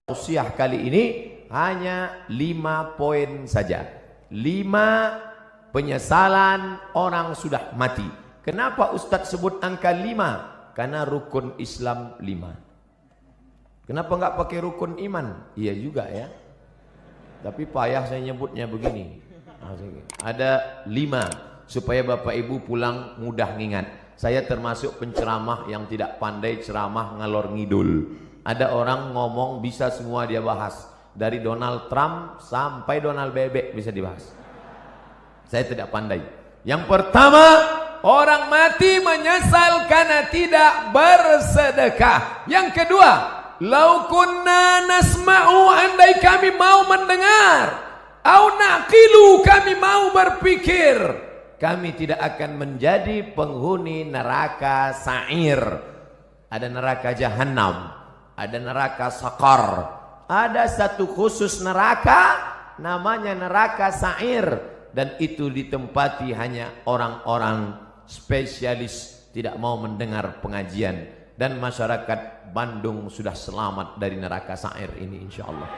Tausiah kali ini hanya 5 poin saja. 5 penyesalan orang sudah mati. Kenapa Ustadz sebut angka 5? Karena rukun Islam 5. Kenapa nggak pakai rukun iman? Iya juga ya. Tapi payah saya nyebutnya begini. Ada 5 supaya Bapak Ibu pulang mudah ngingat. Saya termasuk penceramah yang tidak pandai ceramah ngalor ngidul. Ada orang ngomong bisa semua dia bahas. Dari Donald Trump sampai Donald Bebek bisa dibahas. Saya tidak pandai. Yang pertama, orang mati menyesal karena tidak bersedekah. Yang kedua, lau kunna nasma'u, andai kami mau mendengar, au naqilu, kami mau berpikir, kami tidak akan menjadi penghuni neraka sa'ir. Ada neraka jahanam, ada neraka sakar, ada satu khusus neraka namanya neraka sa'ir, dan itu ditempati hanya orang-orang spesialis tidak mau mendengar pengajian. Dan masyarakat Bandung sudah selamat dari neraka sa'ir ini insyaallah.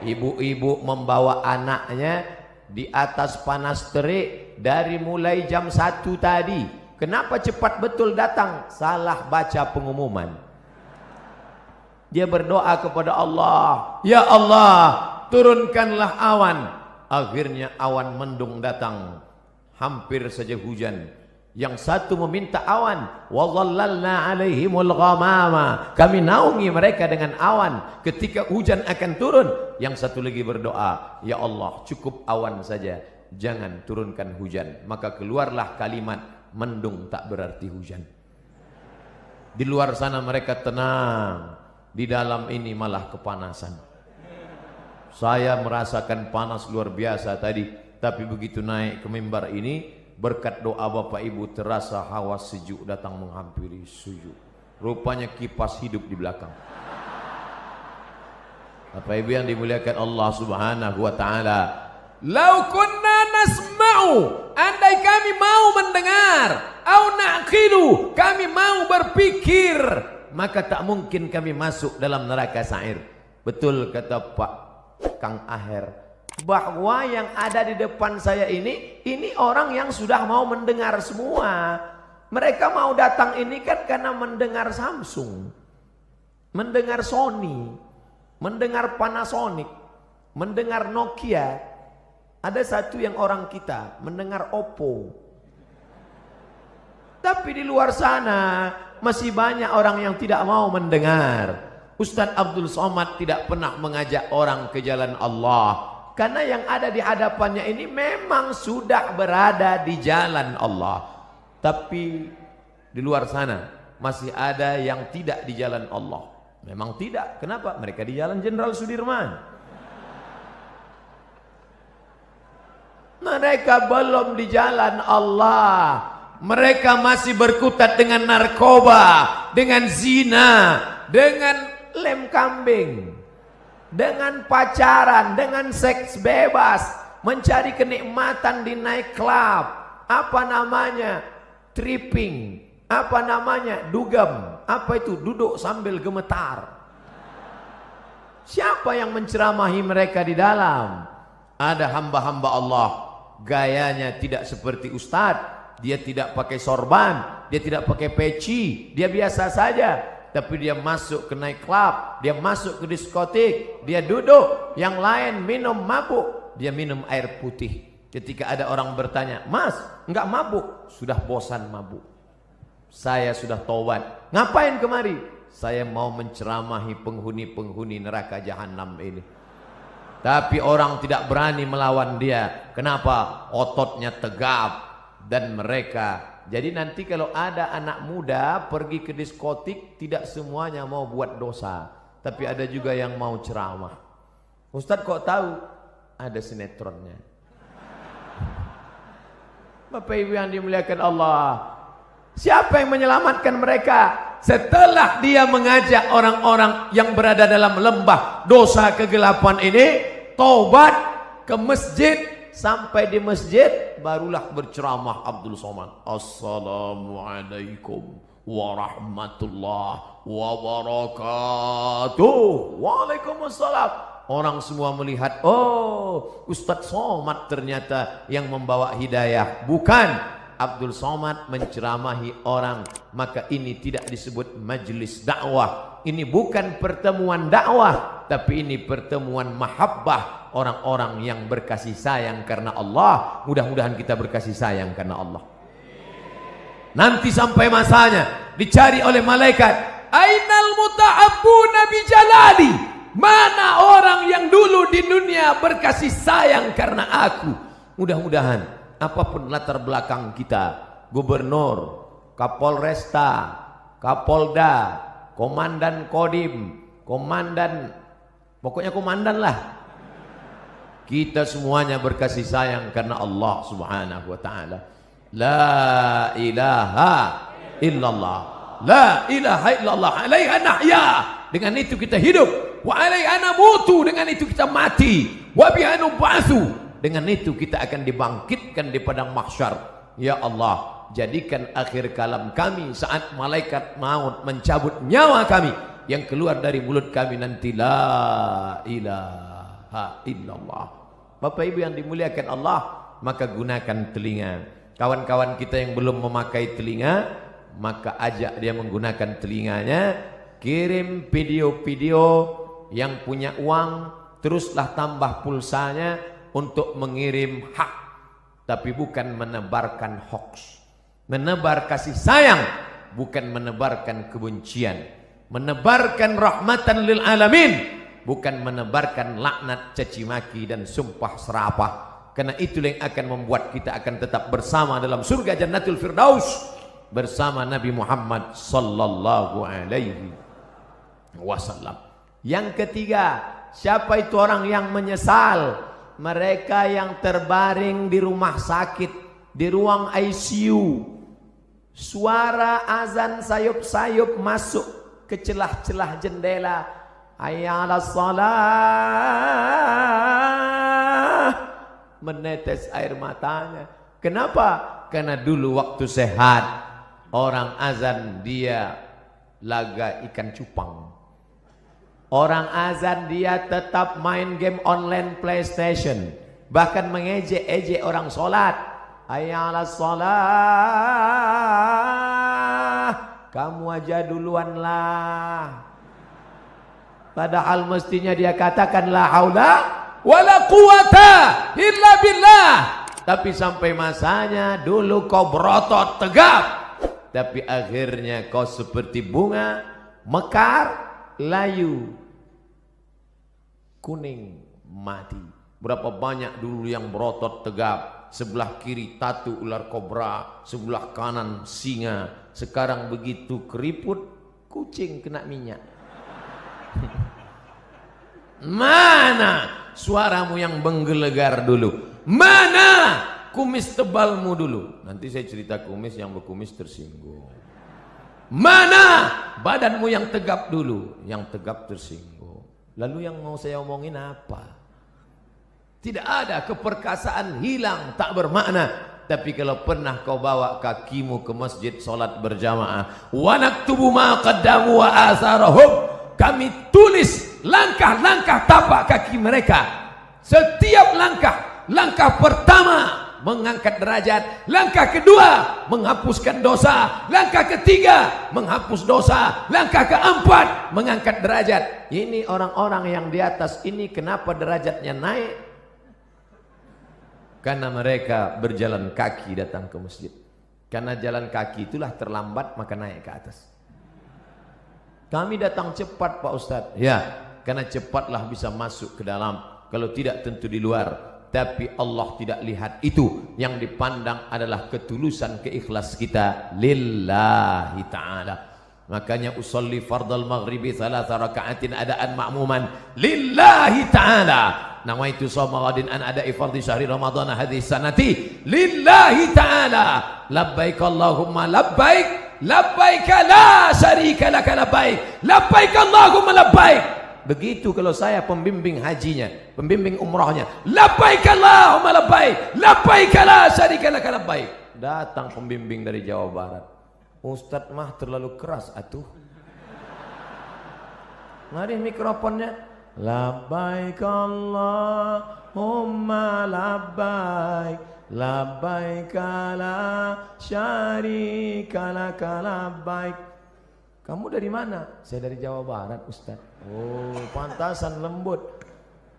Ibu-ibu membawa anaknya di atas panas terik dari mulai jam 1 tadi. Kenapa cepat betul datang? Salah baca pengumuman. Dia berdoa kepada Allah, ya Allah, turunkanlah awan. Akhirnya awan mendung datang, hampir saja hujan. Yang satu meminta awan, wa dhallalna alaihimul ghamama, kami naungi mereka dengan awan ketika hujan akan turun. Yang satu lagi berdoa, ya Allah, cukup awan saja, jangan turunkan hujan. Maka keluarlah kalimat, mendung tak berarti hujan. Di luar sana mereka tenang, di dalam ini malah kepanasan. Saya merasakan panas luar biasa tadi, tapi begitu naik ke mimbar ini, berkat doa Bapak Ibu terasa hawa sejuk datang menghampiri sujud. Rupanya kipas hidup di belakang. Bapak Ibu yang dimuliakan Allah Subhanahu wa taala, lau kunna nasma'u, andai kami mau mendengar, au naqilu, kami mau berpikir, maka tak mungkin kami masuk dalam neraka sa'ir. Betul kata Pak Kang Aher, bahwa yang ada di depan saya ini orang yang sudah mau mendengar semua. Mereka mau datang ini kan karena mendengar Samsung, mendengar Sony, mendengar Panasonic, mendengar Nokia. Ada satu yang orang kita mendengar Oppo. Tapi di luar sana masih banyak orang yang tidak mau mendengar. Ustadz Abdul Somad tidak pernah mengajak orang ke jalan Allah, karena yang ada di hadapannya ini memang sudah berada di jalan Allah. Tapi di luar sana masih ada yang tidak di jalan Allah. Memang tidak. Kenapa? Mereka di jalan Jenderal Sudirman. Mereka belum di jalan Allah. Mereka masih berkutat dengan narkoba, dengan zina, dengan lem kambing, dengan pacaran, dengan seks bebas, mencari kenikmatan di nightclub, apa namanya, tripping, apa namanya, dugem, apa itu, duduk sambil gemetar. Siapa yang menceramahi mereka di dalam? Ada hamba-hamba Allah, gayanya tidak seperti ustadz, dia tidak pakai sorban, dia tidak pakai peci, dia biasa saja. Tapi dia masuk ke nightclub, dia masuk ke diskotik, dia duduk, yang lain minum mabuk, dia minum air putih. Ketika ada orang bertanya, Mas, enggak mabuk? Sudah bosan mabuk. Saya sudah taubat. Ngapain kemari? Saya mau menceramahi penghuni-penghuni neraka jahanam ini. Tapi orang tidak berani melawan dia. Kenapa? Ototnya tegap. Dan mereka, jadi nanti kalau ada anak muda pergi ke diskotik, tidak semuanya mau buat dosa, tapi ada juga yang mau ceramah. Ustadz kok tahu? Ada sinetronnya. Bapak Ibu yang dimuliakan Allah, siapa yang menyelamatkan mereka? Setelah dia mengajak orang-orang yang berada dalam lembah dosa kegelapan ini taubat ke masjid. Sampai di masjid barulah berceramah Abdul Somad. Assalamualaikum warahmatullahi wabarakatuh. Waalaikumsalam. Orang semua melihat, oh Ustadz Somad ternyata yang membawa hidayah. Bukan, Abdul Somad menceramahi orang. Maka ini tidak disebut majelis dakwah. Ini bukan pertemuan dakwah, tapi ini pertemuan mahabbah, orang-orang yang berkasih sayang karena Allah. Mudah-mudahan kita berkasih sayang karena Allah. Nanti sampai masanya dicari oleh malaikat, ainal muta'abbuna bi jalali. Mana orang yang dulu di dunia berkasih sayang karena aku. Mudah-mudahan apapun latar belakang kita, gubernur, kapolresta, kapolda, komandan kodim, komandan, pokoknya komandan lah, kita semuanya berkasih sayang karena Allah subhanahu wa ta'ala. La ilaha illallah, la ilaha illallah, alaiha nahya, dengan itu kita hidup, wa alaiha namutu, dengan itu kita mati, wa biha nub'atsu, dengan itu kita akan dibangkitkan di padang mahsyar. Ya Allah, jadikan akhir kalam kami saat malaikat maut mencabut nyawa kami, yang keluar dari mulut kami nanti la ilaha illallah. Bapak Ibu yang dimuliakan Allah, maka gunakan telinga. Kawan-kawan kita yang belum memakai telinga, maka ajak dia menggunakan telinganya. Kirim video-video, yang punya uang teruslah tambah pulsanya untuk mengirim hak, tapi bukan menebarkan hoax. Menebar kasih sayang, bukan menebarkan kebencian. Menebarkan rahmatan lil alamin, bukan menebarkan laknat, caci maki dan sumpah serapah. Karena itulah yang akan membuat kita akan tetap bersama dalam surga Jannatul Firdaus bersama Nabi Muhammad sallallahu alaihi wasallam. Yang ketiga, siapa itu orang yang menyesal? Mereka yang terbaring di rumah sakit, di ruang ICU. Suara azan sayup-sayup masuk ke celah-celah jendela. Hayya 'alas shalah. Menetes air matanya. Kenapa? Karena dulu waktu sehat, orang azan dia laga ikan cupang. Orang azan dia tetap main game online PlayStation, bahkan mengejek-ejek orang sholat. Hayya 'alas shalah, kamu aja duluan lah. Padahal mestinya dia katakan la haula wala quwata illa billah. Tapi sampai masanya dulu kau berotot tegap, tapi akhirnya kau seperti bunga mekar, layu, kuning, mati. Berapa banyak dulu yang berotot tegap, sebelah kiri tatu ular kobra, sebelah kanan singa. Sekarang begitu keriput, kucing kena minyak. Mana suaramu yang menggelegar dulu? Mana kumis tebalmu dulu? Nanti saya cerita kumis, yang berkumis tersinggung. Mana badanmu yang tegap dulu? Yang tegap tersinggung. Lalu yang mau saya omongin apa? Tidak ada, keperkasaan hilang, tak bermakna. Tapi kalau pernah kau bawa kakimu ke masjid solat berjamaah, wa naktubu ma qaddamu wa asarahum, kami tulis langkah-langkah tapak kaki mereka. Setiap langkah, langkah pertama mengangkat derajat, langkah kedua menghapuskan dosa, langkah ketiga menghapus dosa, langkah keempat mengangkat derajat. Ini orang-orang yang di atas ini kenapa derajatnya naik? Karena mereka berjalan kaki datang ke masjid. Karena jalan kaki itulah terlambat, maka naik ke atas. Kami datang cepat Pak Ustadz. Ya, karena cepatlah bisa masuk ke dalam. Kalau tidak tentu di luar. Tapi Allah tidak lihat itu. Yang dipandang adalah ketulusan, keikhlas kita lillahi ta'ala. Makanya usolli fardal maghribi 3 raka'atin adaan ma'muman lillahi ta'ala. Nawaitu shawma ghadin an ada'i fardhi syahri ramadhana hadhihi sanati lillahi ta'ala. Labbaik Allahumma labbaik, labbaik la syarika laka labbaik, labbaik Allahumma labbaik. Begitu kalau saya pembimbing hajinya, pembimbing umrahnya, labbaik Allahumma labbaik, labbaik la syarika laka labbaik. Datang pembimbing dari Jawa Barat. Ustadz mah terlalu keras atuh. Mari mikrofonnya. Labbaik Allahumma labbaik, labbaik la syarika laka labbaik. Kamu dari mana? Saya dari Jawa Barat, Ustaz. Oh, pantasan lembut.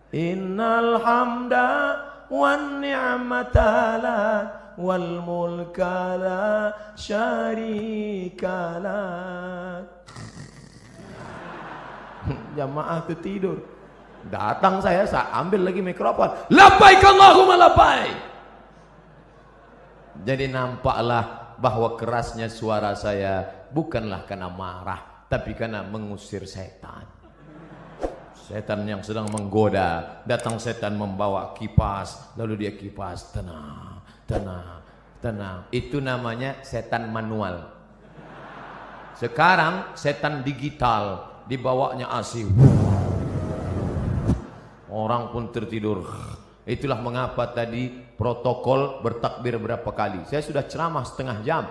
Innal hamda wan ni'mata lak wal mulka la syarika lak. Jamaah itu tidur. Datang saya ambil lagi mikrofon. Labbaik Allahumma labbaik. Jadi nampaklah bahwa kerasnya suara saya bukanlah karena marah, tapi karena mengusir setan. Setan yang sedang menggoda. Datang setan membawa kipas, lalu dia kipas. Tenang, tenang, tenang. Itu namanya setan manual. Sekarang setan digital, dibawanya AC. Orang pun tertidur. Itulah mengapa tadi protokol bertakbir berapa kali. Saya sudah ceramah setengah jam.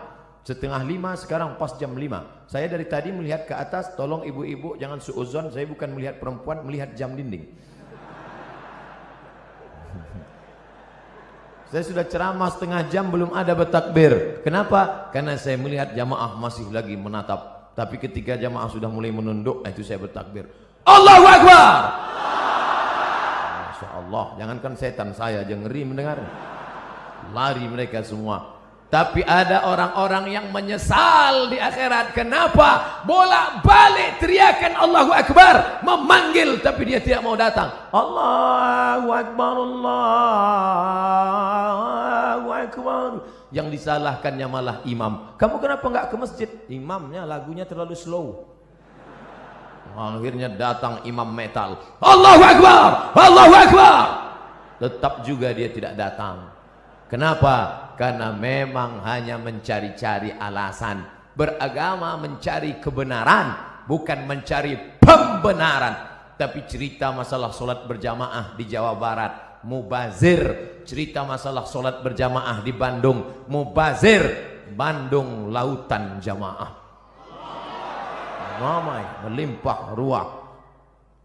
Setengah 5 sekarang pas jam 5. Saya dari tadi melihat ke atas. Tolong ibu-ibu jangan suuzon. Saya bukan melihat perempuan, melihat jam dinding. Saya sudah ceramah setengah jam belum ada bertakbir. Kenapa? Karena saya melihat jamaah masih lagi menatap. Tapi ketika jamaah sudah mulai menunduk, itu saya bertakbir. Allahu Akbar. Masya Allah. Jangankan setan, saya aja ngeri mendengar. Lari mereka semua. Tapi ada orang-orang yang menyesal di akhirat. Kenapa? Bolak-balik teriakan Allahu Akbar, memanggil tapi dia tidak mau datang. Allahu Akbar, Allahu Akbar. Yang disalahkannya malah imam. Kamu kenapa nggak ke masjid? Imamnya lagunya terlalu slow. Akhirnya datang imam metal. Allahu Akbar, Allahu Akbar. Tetap juga dia tidak datang. Kenapa? Karena memang hanya mencari-cari alasan. Beragama mencari kebenaran, bukan mencari pembenaran. Tapi cerita masalah sholat berjamaah di Jawa Barat, mubazir. Cerita masalah sholat berjamaah di Bandung, mubazir. Bandung lautan jamaah. Ramai, melimpah ruah.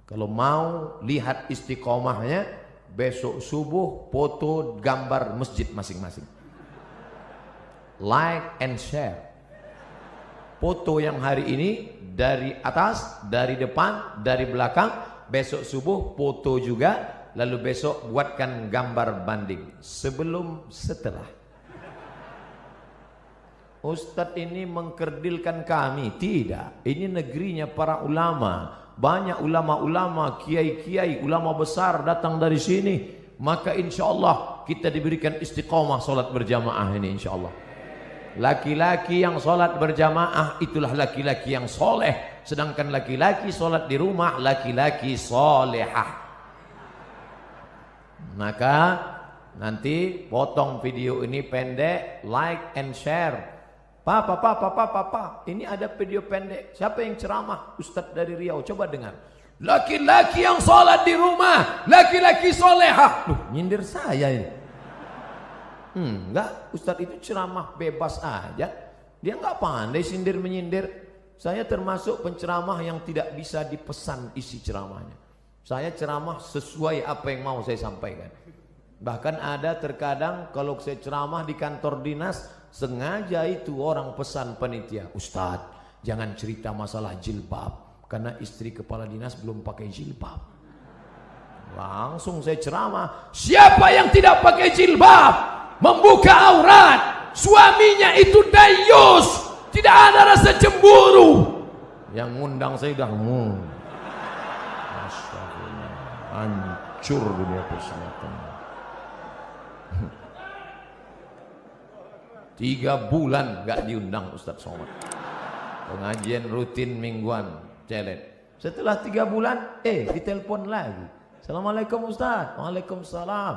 Kalau mau lihat istiqomahnya, besok subuh foto gambar masjid masing-masing. Like and share. Foto yang hari ini dari atas, dari depan, dari belakang. Besok subuh foto juga. Lalu besok buatkan gambar banding sebelum setelah. Ustadz ini mengkerdilkan kami. Tidak, ini negerinya para ulama. Banyak ulama-ulama, kiai-kiai, ulama besar datang dari sini. Maka insya Allah kita diberikan istiqomah solat berjamaah ini insya Allah. Laki-laki yang solat berjamaah itulah laki-laki yang soleh. Sedangkan laki-laki solat di rumah, laki-laki solehah. Maka nanti potong video ini pendek, like and share. Papa, ini ada video pendek. Siapa yang ceramah? Ustadz dari Riau, coba dengar. Laki-laki yang sholat di rumah, laki-laki solehah. Loh, nyindir saya ini. Enggak, Ustadz itu ceramah bebas aja. Dia enggak pandai sindir menyindir. Saya termasuk penceramah yang tidak bisa dipesan isi ceramahnya. Saya ceramah sesuai apa yang mau saya sampaikan. Bahkan ada terkadang kalau saya ceramah di kantor dinas, sengaja itu orang pesan panitia, Ustadz jangan cerita masalah jilbab karena istri kepala dinas belum pakai jilbab. Langsung saya ceramah, siapa yang tidak pakai jilbab, membuka aurat, suaminya itu dayus, tidak ada rasa cemburu. Yang ngundang saya udah Astagfirullah, hancur dunia persilatan. 3 bulan gak diundang Ustadz Somad. Pengajian rutin mingguan, celet. Setelah 3 bulan, ditelepon lagi. Assalamualaikum Ustadz. Waalaikumsalam.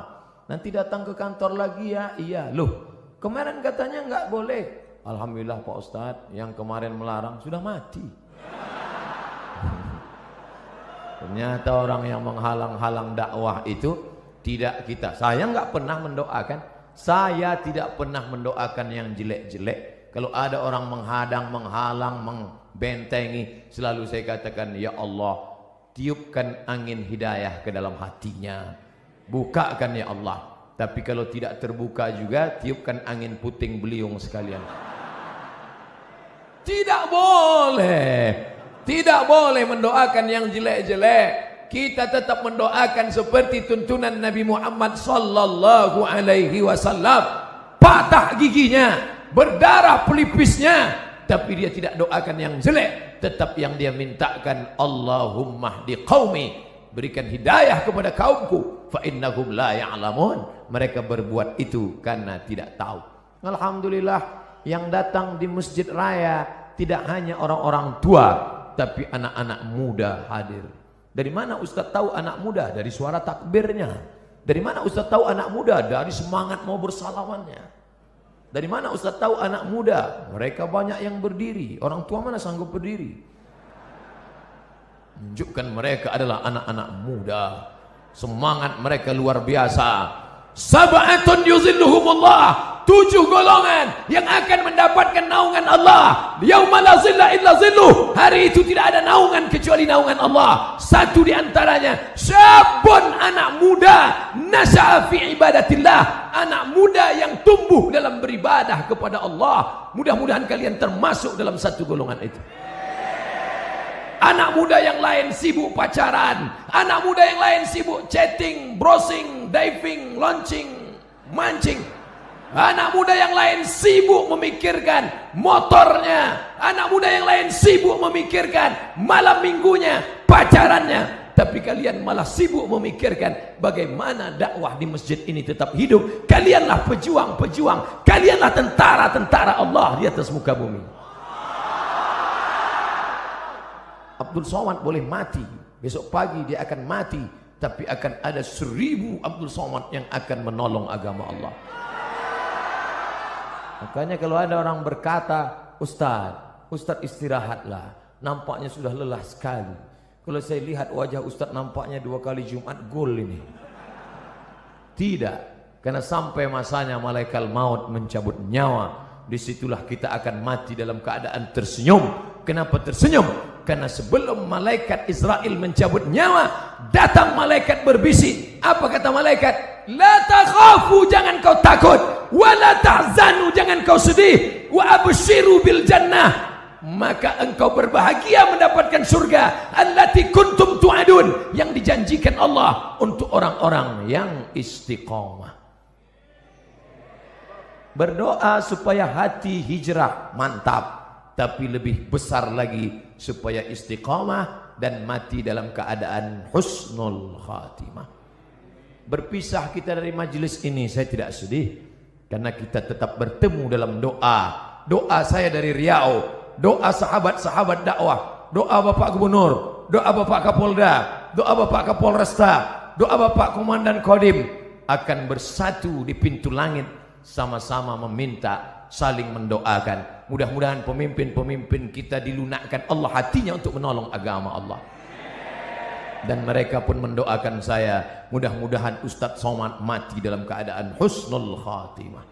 Nanti datang ke kantor lagi ya. Iya. Loh, kemarin katanya nggak boleh. Alhamdulillah Pak Ustadz, yang kemarin melarang sudah mati. Ternyata orang yang menghalang-halang dakwah itu tidak kita. Saya nggak pernah mendoakan. Saya tidak pernah mendoakan yang jelek-jelek. Kalau ada orang menghadang, menghalang, membentengi, selalu saya katakan, ya Allah, tiupkan angin hidayah ke dalam hatinya. Bukakan ya Allah. Tapi kalau tidak terbuka juga, tiupkan angin puting beliung sekalian. Tidak boleh. Tidak boleh mendoakan yang jelek-jelek. Kita tetap mendoakan seperti tuntunan Nabi Muhammad sallallahu alaihi wasallam. Patah giginya, berdarah pelipisnya, tapi dia tidak doakan yang jelek. Tetap yang dia mintakan, Allahumma hdi qaumi, berikan hidayah kepada kaumku, fa innahum la ya'lamun. Mereka berbuat itu karena tidak tahu. Alhamdulillah, yang datang di Masjid Raya tidak hanya orang-orang tua, tapi anak-anak muda hadir. Dari mana Ustaz tahu anak muda? Dari suara takbirnya. Dari mana Ustaz tahu anak muda? Dari semangat mau bersalamannya. Dari mana Ustaz tahu anak muda? Mereka banyak yang berdiri. Orang tua mana sanggup berdiri? Tunjukkan mereka adalah anak-anak muda. Semangat mereka luar biasa. Sab'atun yuzilluhumullah, 7 golongan yang akan mendapatkan naungan Allah. Yauma la zilla illa zilluh, hari itu tidak ada naungan kecuali naungan Allah. Satu di antaranya, syabun, anak muda, nasya'a fi ibadatillah, anak muda yang tumbuh dalam beribadah kepada Allah. Mudah-mudahan kalian termasuk dalam satu golongan itu. Anak muda yang lain sibuk pacaran, anak muda yang lain sibuk chatting, browsing, diving, launching, mancing. Anak muda yang lain sibuk memikirkan motornya, anak muda yang lain sibuk memikirkan malam minggunya, pacarannya. Tapi kalian malah sibuk memikirkan bagaimana dakwah di masjid ini tetap hidup. Kalianlah pejuang-pejuang, kalianlah tentara-tentara Allah di atas muka bumi. Abdul Somad boleh mati, besok pagi dia akan mati, tapi akan ada 1000 Abdul Somad yang akan menolong agama Allah. Makanya kalau ada orang berkata, Ustaz istirahatlah, nampaknya sudah lelah sekali. Kalau saya lihat wajah Ustaz nampaknya 2 kali Jumat gol ini. Tidak, karena sampai masanya malaikat maut mencabut nyawa, disitulah kita akan mati dalam keadaan tersenyum. Kenapa tersenyum? Karena sebelum malaikat Israel mencabut nyawa, datang malaikat berbisik. Apa kata malaikat? La takhafu, jangan kau takut. Wa la tahzanu, jangan kau sedih. Wa abshiru bil jannah, maka engkau berbahagia mendapatkan surga. Allati kuntum tu'adun, yang dijanjikan Allah untuk orang-orang yang istiqamah. Berdoa supaya hati hijrah, mantap. Tapi lebih besar lagi supaya istiqamah dan mati dalam keadaan husnul khatimah. Berpisah kita dari majelis ini saya tidak sedih, karena kita tetap bertemu dalam doa. Doa saya dari Riau, doa sahabat-sahabat dakwah, doa Bapak Gubernur, doa Bapak Kapolda, doa Bapak Kapolresta, doa Bapak Komandan Kodim akan bersatu di pintu langit, sama-sama meminta, saling mendoakan. Mudah-mudahan pemimpin-pemimpin kita dilunakkan Allah hatinya untuk menolong agama Allah. Dan mereka pun mendoakan saya, mudah-mudahan Ustadz Somad mati dalam keadaan husnul khatimah.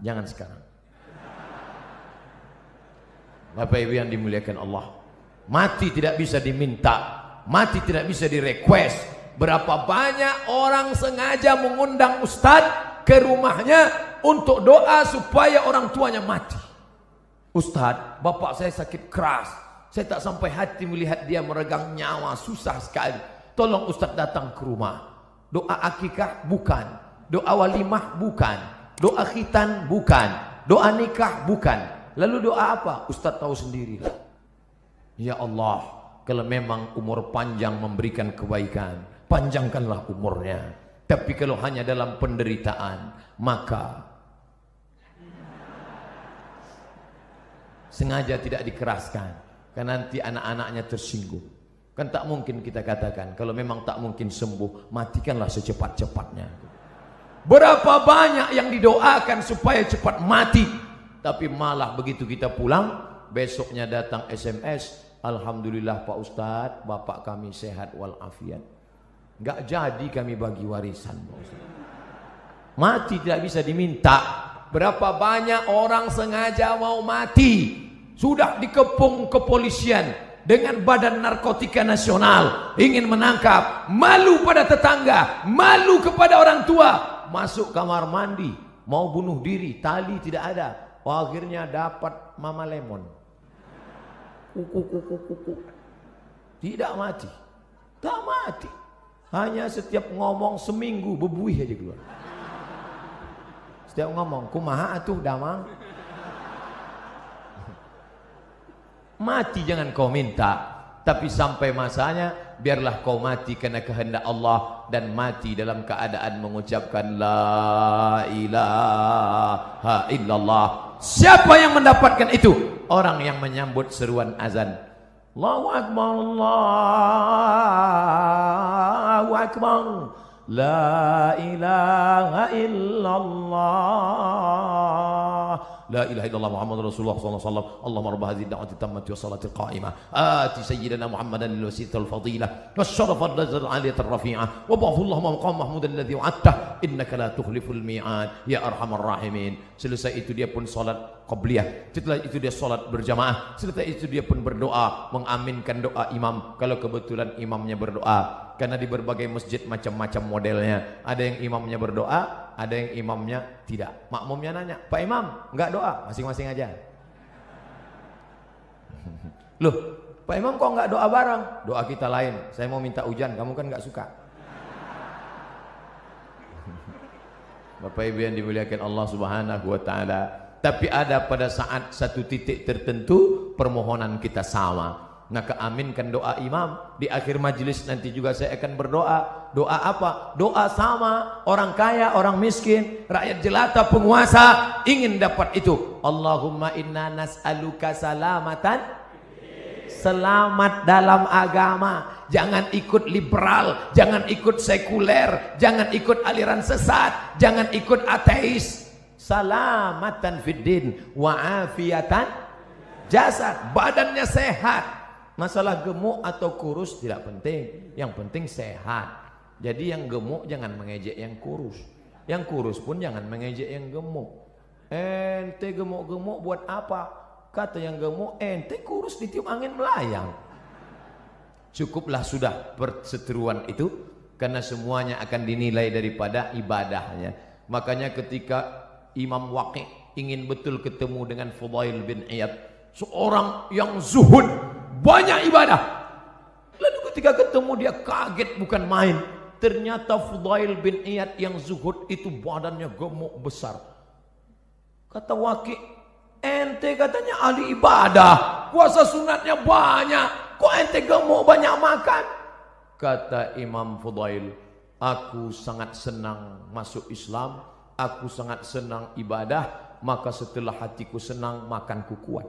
Jangan sekarang. Bapak Ibu yang dimuliakan Allah, mati tidak bisa diminta, mati tidak bisa direquest. Berapa banyak orang sengaja mengundang Ustadz ke rumahnya untuk doa supaya orang tuanya mati. Ustadz, bapak saya sakit keras, saya tak sampai hati melihat dia meregang nyawa, susah sekali. Tolong Ustadz datang ke rumah. Doa akikah bukan, doa walimah bukan, doa khitan bukan, doa nikah bukan. Lalu doa apa? Ustadz tahu sendirilah. Ya Allah, kalau memang umur panjang memberikan kebaikan, panjangkanlah umurnya. Tapi kalau hanya dalam penderitaan, maka sengaja tidak dikeraskan, karena nanti anak-anaknya tersinggung. Kan tak mungkin kita katakan, kalau memang tak mungkin sembuh, matikanlah secepat-cepatnya. Berapa banyak yang didoakan supaya cepat mati, tapi malah begitu kita pulang, besoknya datang SMS, Alhamdulillah Pak Ustadz, bapak kami sehat walafiat. Enggak jadi kami bagi warisan, Pak Ustadz. Mati tidak bisa diminta, Berapa banyak orang sengaja mau mati, sudah dikepung kepolisian dengan Badan Narkotika Nasional, ingin menangkap, malu pada tetangga, malu kepada orang tua, masuk kamar mandi, mau bunuh diri, tali tidak ada, akhirnya dapat Mama Lemon, tidak mati, tak mati, hanya setiap ngomong seminggu bebuih aja keluar. Setiap ngomong, kumaha atuh damang. Mati jangan kau minta, tapi sampai masanya biarlah kau mati karena kehendak Allah, dan mati dalam keadaan mengucapkan la ilaha illallah. Siapa yang mendapatkan itu? Orang yang menyambut seruan azan. Allahu akbar, Allahu akbar, la ilaha illallah, la ilaha illallah Muhammad Rasulullah sallallahu alaihi wasallam. Allahumma rabb hadhihi ad-da'wati tammati wa salati qa'imah ati sayyidina Muhammadan al-wasilata al-fadilah wasyaraf al-ladzat al-aliyat ar-rafi'ah wa ba'athu Allahumma maqam mahmud alladhi wa'adta innaka la tukhliful mi'ad ya arhamar rahimin. Selesai itu dia pun salat qabliyah, setelah itu dia salat berjamaah, setelah itu dia pun berdoa, mengaminkan doa imam kalau kebetulan imamnya berdoa. Karena di berbagai masjid macam-macam modelnya, ada yang imamnya berdoa, ada yang imamnya tidak. Makmumnya nanya, Pak Imam enggak doa? Masing-masing aja. Loh, Pak Imam kok enggak doa bareng? Doa kita lain, saya mau minta hujan, kamu kan enggak suka. Bapak Ibu yang dimuliakan Allah Subhanahu wa taala, tapi ada pada saat satu titik tertentu permohonan kita sama. Maka aminkan doa imam. Di akhir majelis nanti juga saya akan berdoa. Doa apa? Doa sama. Orang kaya, orang miskin, rakyat jelata, penguasa ingin dapat itu. Allahumma inna nas'aluka salamatan, selamat dalam agama. Jangan ikut liberal, jangan ikut sekuler, jangan ikut aliran sesat, jangan ikut ateis. Salamatan fiddin wa afiatan jasad, badannya sehat. Masalah gemuk atau kurus tidak penting, yang penting sehat. Jadi yang gemuk jangan mengejek yang kurus, yang kurus pun jangan mengejek yang gemuk. Ente gemuk-gemuk buat apa? Kata yang gemuk, ente kurus ditiup angin melayang. Cukuplah sudah perseteruan itu, karena semuanya akan dinilai daripada ibadahnya. Makanya ketika Imam Waqi' ingin betul ketemu dengan Fudail bin Iyad, seorang yang zuhud, banyak ibadah, lalu ketika ketemu dia kaget bukan main. Ternyata Fudail bin Iyad yang zuhud itu badannya gemuk besar. Kata Waqi', ente katanya ahli ibadah, puasa sunatnya banyak, kok ente gemuk banyak makan? Kata Imam Fudail, aku sangat senang masuk Islam, aku sangat senang ibadah, maka setelah hatiku senang makanku kuat.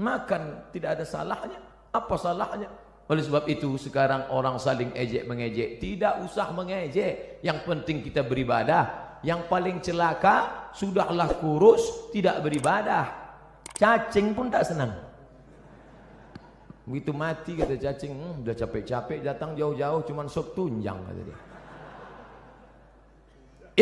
Makan tidak ada salahnya. Apa salahnya? Oleh sebab itu sekarang orang saling ejek mengejek. Tidak usah mengejek, yang penting kita beribadah. Yang paling celaka sudahlah kurus tidak beribadah. Cacing pun tak senang. Begitu mati kata cacing, udah capek-capek datang jauh-jauh cuman sop tunjang kata dia.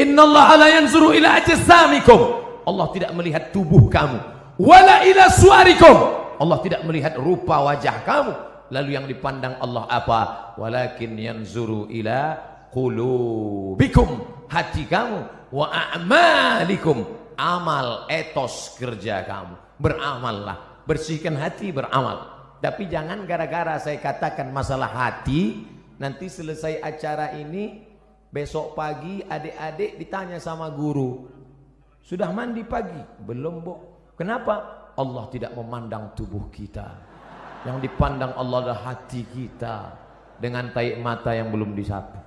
Innallaha la yanzuru ila ajsamikum. Allah tidak melihat tubuh kamu. Wala ila suarikum. Allah tidak melihat rupa wajah kamu. Lalu yang dipandang Allah apa? Walakin yanzuru ila qulubikum, hati kamu, wa a'malikum, amal, etos kerja kamu. Beramallah, bersihkan hati, beramal. Tapi jangan gara-gara saya katakan masalah hati, nanti selesai acara ini besok pagi adik-adik ditanya sama guru, sudah mandi pagi? Belum, Bu. Kenapa? Allah tidak memandang tubuh kita. Yang dipandang Allah adalah hati kita dengan taik mata yang belum disapu.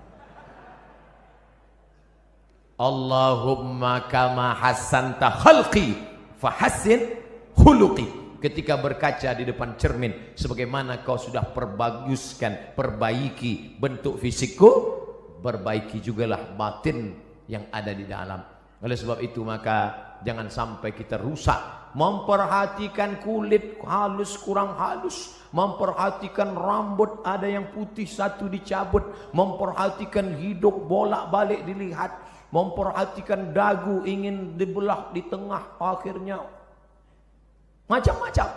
Allahumma kama hassanta khalqi fahassin khuluqi. Ketika berkaca di depan cermin, sebagaimana kau sudah perbaguskan, perbaiki bentuk fisikku, perbaiki jugalah batin yang ada di dalam. Oleh sebab itu maka jangan sampai kita rusak, memperhatikan kulit halus kurang halus, memperhatikan rambut ada yang putih satu dicabut, memperhatikan hidup bolak-balik dilihat. memperhatikan dagu, ingin dibelah di tengah, akhirnya macam-macam.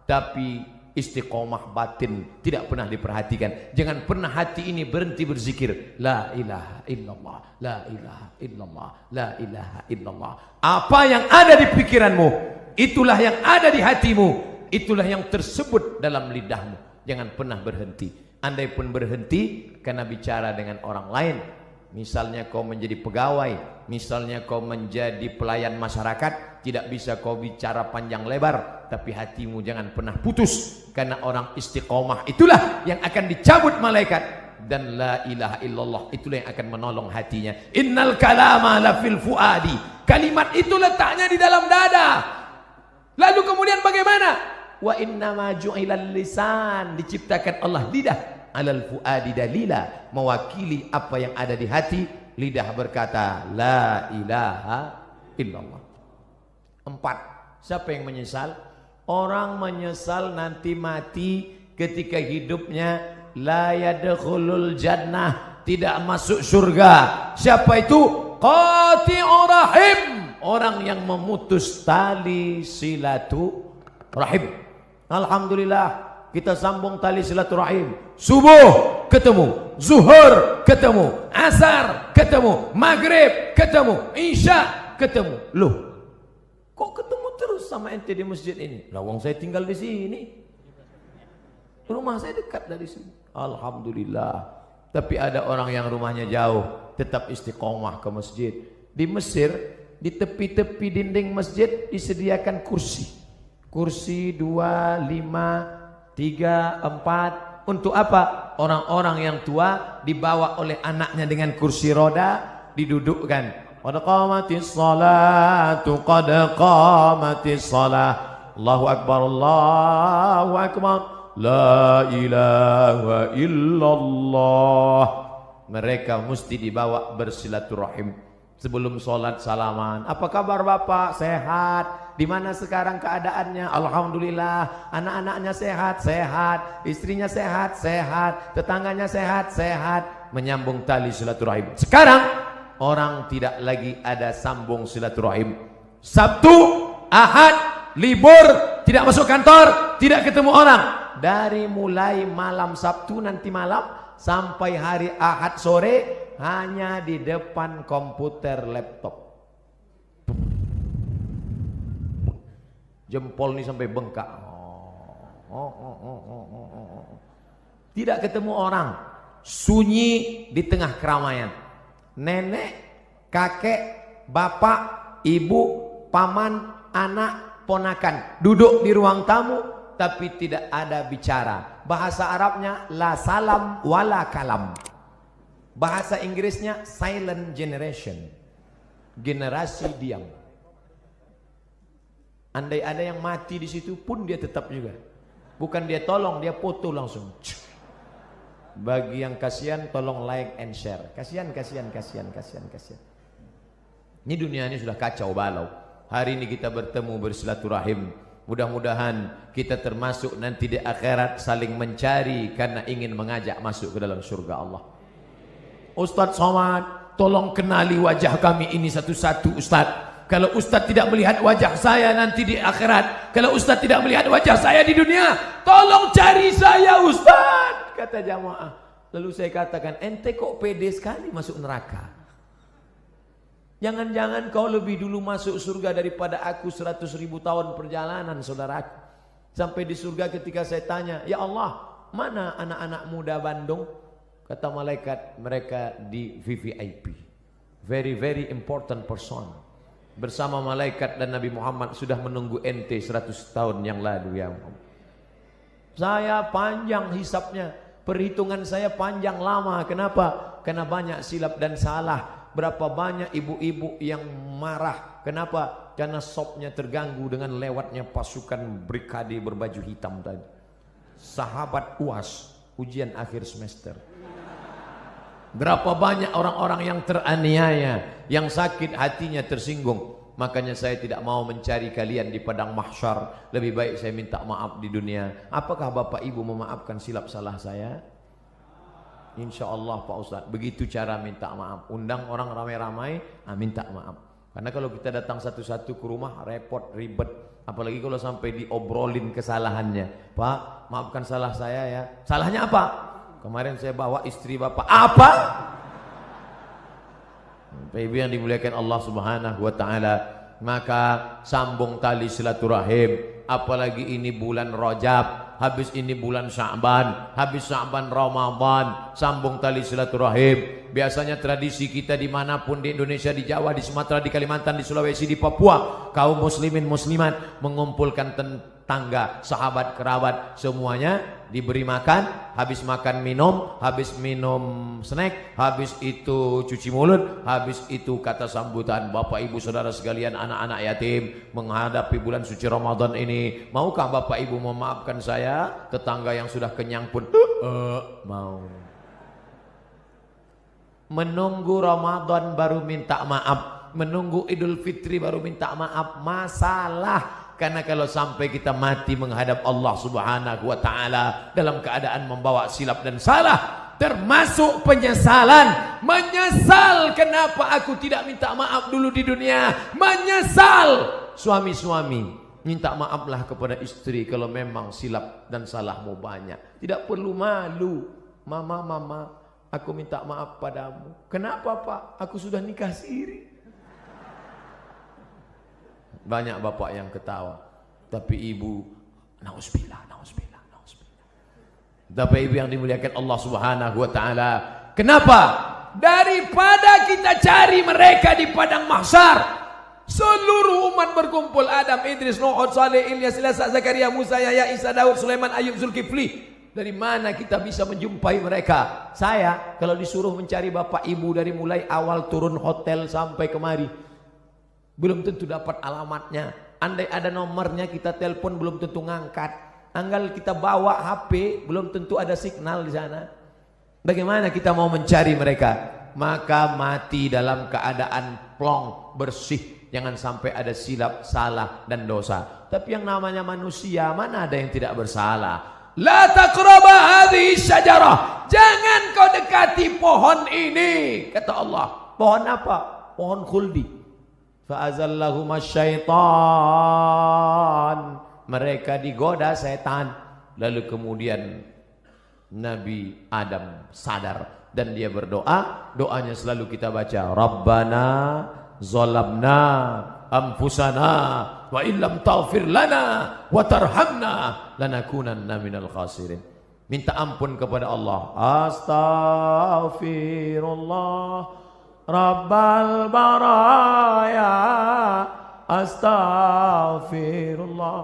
Tapi istiqomah batin tidak pernah diperhatikan. Jangan pernah hati ini berhenti berzikir la ilaha illallah, la ilaha illallah, la ilaha illallah. Apa yang ada di pikiranmu, itulah yang ada di hatimu, itulah yang tersebut dalam lidahmu. Jangan pernah berhenti. Andai pun berhenti karena bicara dengan orang lain, misalnya kau menjadi pegawai, misalnya kau menjadi pelayan masyarakat, tidak bisa kau bicara panjang lebar, tapi hatimu jangan pernah putus, karena orang istiqomah itulah yang akan dicabut malaikat, dan la ilaha illallah itulah yang akan menolong hatinya. Innal kalama la fil fuadi, kalimat itu letaknya di dalam dada. Lalu kemudian bagaimana? Wa innama ju'ilal lisan, diciptakan Allah lidah, alal fuadi dalila, mewakili apa yang ada di hati. Lidah berkata la ilaha illallah. 4. Siapa yang menyesal? Orang menyesal nanti mati ketika hidupnya la yadkhulul jannah, tidak masuk surga. Siapa itu? Qati'ur rahim, orang yang memutus tali silaturahim. Alhamdulillah kita sambung tali silaturahim. Subuh ketemu, zuhur ketemu, asar ketemu, maghrib ketemu, isya ketemu. Loh, kok ketemu terus sama ente di masjid ini? Lah wong saya tinggal di sini, rumah saya dekat dari sini. Alhamdulillah. Tapi ada orang yang rumahnya jauh, tetap istiqomah ke masjid. Di Mesir, di tepi-tepi dinding masjid disediakan kursi. Kursi 2, 5, 3, 4. Untuk apa? Orang-orang yang tua dibawa oleh anaknya dengan kursi roda, didudukkan. Qad qamatis salatu, qad qamatis salah. Allahu akbar, Allahu akbar. La ilaha illallah. Mereka mesti dibawa bersilaturahim. Sebelum sholat salaman. Apa kabar Bapak? Sehat. Di mana sekarang keadaannya? Alhamdulillah. Anak-anaknya sehat, sehat. Istrinya sehat, sehat. Tetangganya sehat, sehat. Menyambung tali silaturahim. Sekarang orang tidak lagi ada sambung silaturahim. Sabtu, Ahad, libur, tidak masuk kantor, tidak ketemu orang. Dari mulai malam Sabtu nanti malam sampai hari Ahad sore hanya di depan komputer laptop. Jempol ini sampai bengkak. Tidak ketemu orang. Sunyi di tengah keramaian. Nenek, kakek, bapak, ibu, paman, anak, ponakan duduk di ruang tamu, tapi tidak ada bicara. Bahasa Arabnya la salam wala kalam. Bahasa Inggrisnya silent generation, generasi diam. Andai ada yang mati di situ pun dia tetap juga. Bukan dia tolong, dia foto langsung. Bagi yang kasihan tolong like and share. Kasihan. Ini dunia ini sudah kacau balau. Hari ini kita bertemu bersilaturahim. Mudah-mudahan kita termasuk nanti di akhirat saling mencari karena ingin mengajak masuk ke dalam surga Allah. Ustadz Somad, tolong kenali wajah kami ini satu-satu Ustadz. Kalau Ustadz tidak melihat wajah saya nanti di akhirat, kalau Ustadz tidak melihat wajah saya di dunia, tolong cari saya Ustadz, kata jamaah. Lalu saya katakan, ente kok pede sekali masuk neraka? Jangan-jangan kau lebih dulu masuk surga daripada aku 100.000 tahun perjalanan saudaraku. Sampai di surga ketika saya tanya, ya Allah, mana anak-anak muda Bandung? Kata malaikat, mereka di VVIP, very very important person. Bersama malaikat dan Nabi Muhammad sudah menunggu ente 100 tahun yang lalu ya Muhammad. Saya panjang hisapnya, perhitungan saya panjang lama. Kenapa? Karena banyak silap dan salah. Berapa banyak ibu-ibu yang marah. Kenapa? Karena sopnya terganggu dengan lewatnya pasukan brigade berbaju hitam tadi. Sahabat UAS, ujian akhir semester. Berapa banyak orang-orang yang teraniaya, yang sakit hatinya tersinggung. Makanya saya tidak mau mencari kalian di padang mahsyar. Lebih baik saya minta maaf di dunia. Apakah Bapak Ibu memaafkan silap salah saya? Insya Allah Pak Ustadz, begitu cara minta maaf. Undang orang ramai-ramai, minta maaf. Karena kalau kita datang satu-satu ke rumah, repot, ribet. Apalagi kalau sampai diobrolin kesalahannya. Pak, maafkan salah saya ya. Salahnya apa? Kemarin saya bawa istri bapak. Apa? Ibu yang dimuliakan Allah Subhanahu wa Ta'ala, maka sambung tali silaturahim. Apalagi ini bulan Rajab, habis ini bulan Sya'ban, habis Sya'ban Ramadan, sambung tali silaturahim. Biasanya tradisi kita dimanapun di Indonesia, di Jawa, di Sumatera, di Kalimantan, di Sulawesi, di Papua, kaum muslimin muslimat mengumpulkan tangga, sahabat, kerabat, semuanya diberi makan. Habis makan minum, habis minum snack, habis itu cuci mulut, habis itu kata sambutan. Bapak ibu saudara sekalian, anak-anak yatim menghadapi bulan suci Ramadan ini, maukah bapak ibu memaafkan saya? Tetangga yang sudah kenyang pun mau. Menunggu Ramadan baru minta maaf, menunggu Idul Fitri baru minta maaf, masalah. Karena kalau sampai kita mati menghadap Allah Subhanahu wa Ta'ala dalam keadaan membawa silap dan salah, termasuk penyesalan. Menyesal kenapa aku tidak minta maaf dulu di dunia. Menyesal. Suami-suami, minta maaflah kepada istri kalau memang silap dan salahmu banyak. Tidak perlu malu. Mama, aku minta maaf padamu. Kenapa Pak? Aku sudah nikah siri. Banyak bapak yang ketawa, tapi ibu, nauzubillah. Tapi ibu yang dimuliakan Allah Subhanahu wa Ta'ala, kenapa? Daripada kita cari mereka di padang mahsyar, seluruh umat berkumpul, Adam, Idris, Nuh, Saleh, Ilyas, Ilasa, Zakaria, Musa, Yahya, Isa, Daud, Sulaiman, Ayub, Zulkifli. Dari mana kita bisa menjumpai mereka? Saya kalau disuruh mencari bapak ibu dari mulai awal turun hotel sampai kemari, belum tentu dapat alamatnya. Andai ada nomornya kita telepon, belum tentu ngangkat. Anggal kita bawa HP, belum tentu ada signal di sana. Bagaimana kita mau mencari mereka? Maka mati dalam keadaan plong, bersih. Jangan sampai ada silap, salah dan dosa. Tapi yang namanya manusia, mana ada yang tidak bersalah? La taqraba hadhihi syajarah. Jangan kau dekati pohon ini, kata Allah. Pohon apa? Pohon khuldi. Fa'azallahum syaitan. Mereka digoda setan. Lalu kemudian Nabi Adam sadar dan dia berdoa. Doanya selalu kita baca, Rabbana zalamna anfusana wa illam taghfir lana wa tarhamna lanakunanna minal khasirin. Minta ampun kepada Allah. Astaghfirullah Rabbal baraya, astaghfirullah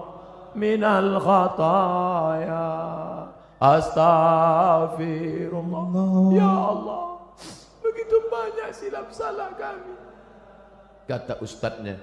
minal khataya, astaghfirullah. Ya Allah, begitu banyak silap salah kami. Kata ustadznya,